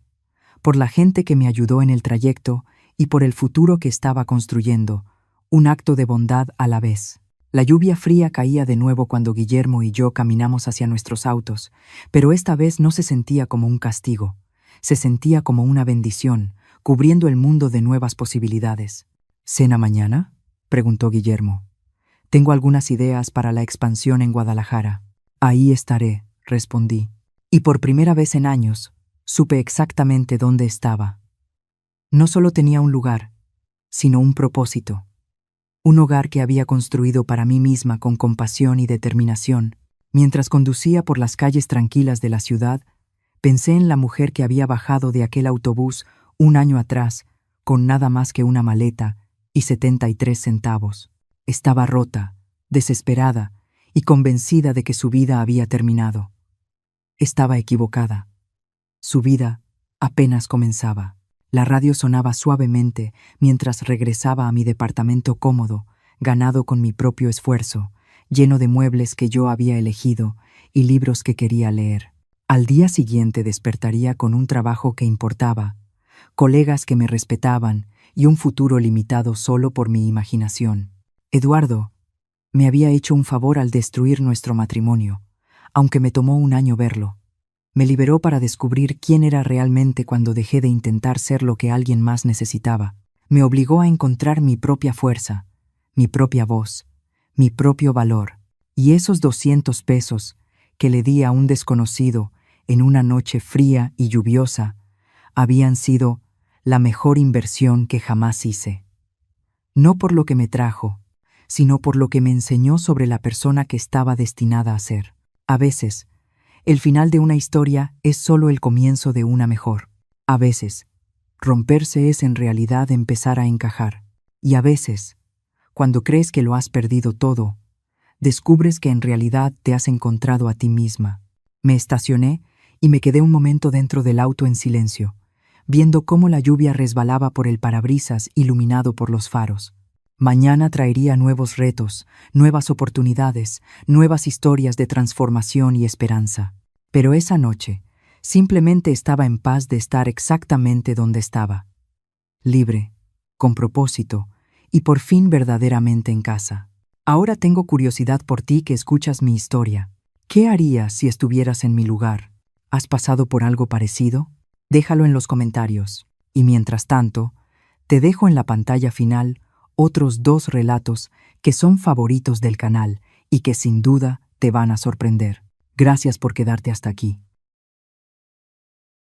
por la gente que me ayudó en el trayecto y por el futuro que estaba construyendo, un acto de bondad a la vez. La lluvia fría caía de nuevo cuando Guillermo y yo caminamos hacia nuestros autos, pero esta vez no se sentía como un castigo, se sentía como una bendición, cubriendo el mundo de nuevas posibilidades. ¿Cena mañana?, preguntó Guillermo. Tengo algunas ideas para la expansión en Guadalajara. Ahí estaré, respondí. Y por primera vez en años, supe exactamente dónde estaba. No solo tenía un lugar, sino un propósito. Un hogar que había construido para mí misma con compasión y determinación. Mientras conducía por las calles tranquilas de la ciudad, pensé en la mujer que había bajado de aquel autobús un año atrás, con nada más que una maleta y 73 centavos. Estaba rota, desesperada y convencida de que su vida había terminado. Estaba equivocada. Su vida apenas comenzaba. La radio sonaba suavemente mientras regresaba a mi departamento cómodo, ganado con mi propio esfuerzo, lleno de muebles que yo había elegido y libros que quería leer. Al día siguiente despertaría con un trabajo que importaba, colegas que me respetaban y un futuro limitado solo por mi imaginación. Eduardo me había hecho un favor al destruir nuestro matrimonio, aunque me tomó un año verlo. Me liberó para descubrir quién era realmente cuando dejé de intentar ser lo que alguien más necesitaba. Me obligó a encontrar mi propia fuerza, mi propia voz, mi propio valor. Y esos 200 pesos que le di a un desconocido en una noche fría y lluviosa habían sido la mejor inversión que jamás hice. No por lo que me trajo, sino por lo que me enseñó sobre la persona que estaba destinada a ser. A veces, el final de una historia es solo el comienzo de una mejor. A veces, romperse es en realidad empezar a encajar. Y a veces, cuando crees que lo has perdido todo, descubres que en realidad te has encontrado a ti misma. Me estacioné y me quedé un momento dentro del auto en silencio, viendo cómo la lluvia resbalaba por el parabrisas iluminado por los faros. Mañana traería nuevos retos, nuevas oportunidades, nuevas historias de transformación y esperanza. Pero esa noche, simplemente estaba en paz de estar exactamente donde estaba. Libre, con propósito, y por fin verdaderamente en casa. Ahora tengo curiosidad por ti que escuchas mi historia. ¿Qué harías si estuvieras en mi lugar? ¿Has pasado por algo parecido? Déjalo en los comentarios. Y mientras tanto, te dejo en la pantalla final otros 2 relatos que son favoritos del canal y que sin duda te van a sorprender. Gracias por quedarte hasta aquí.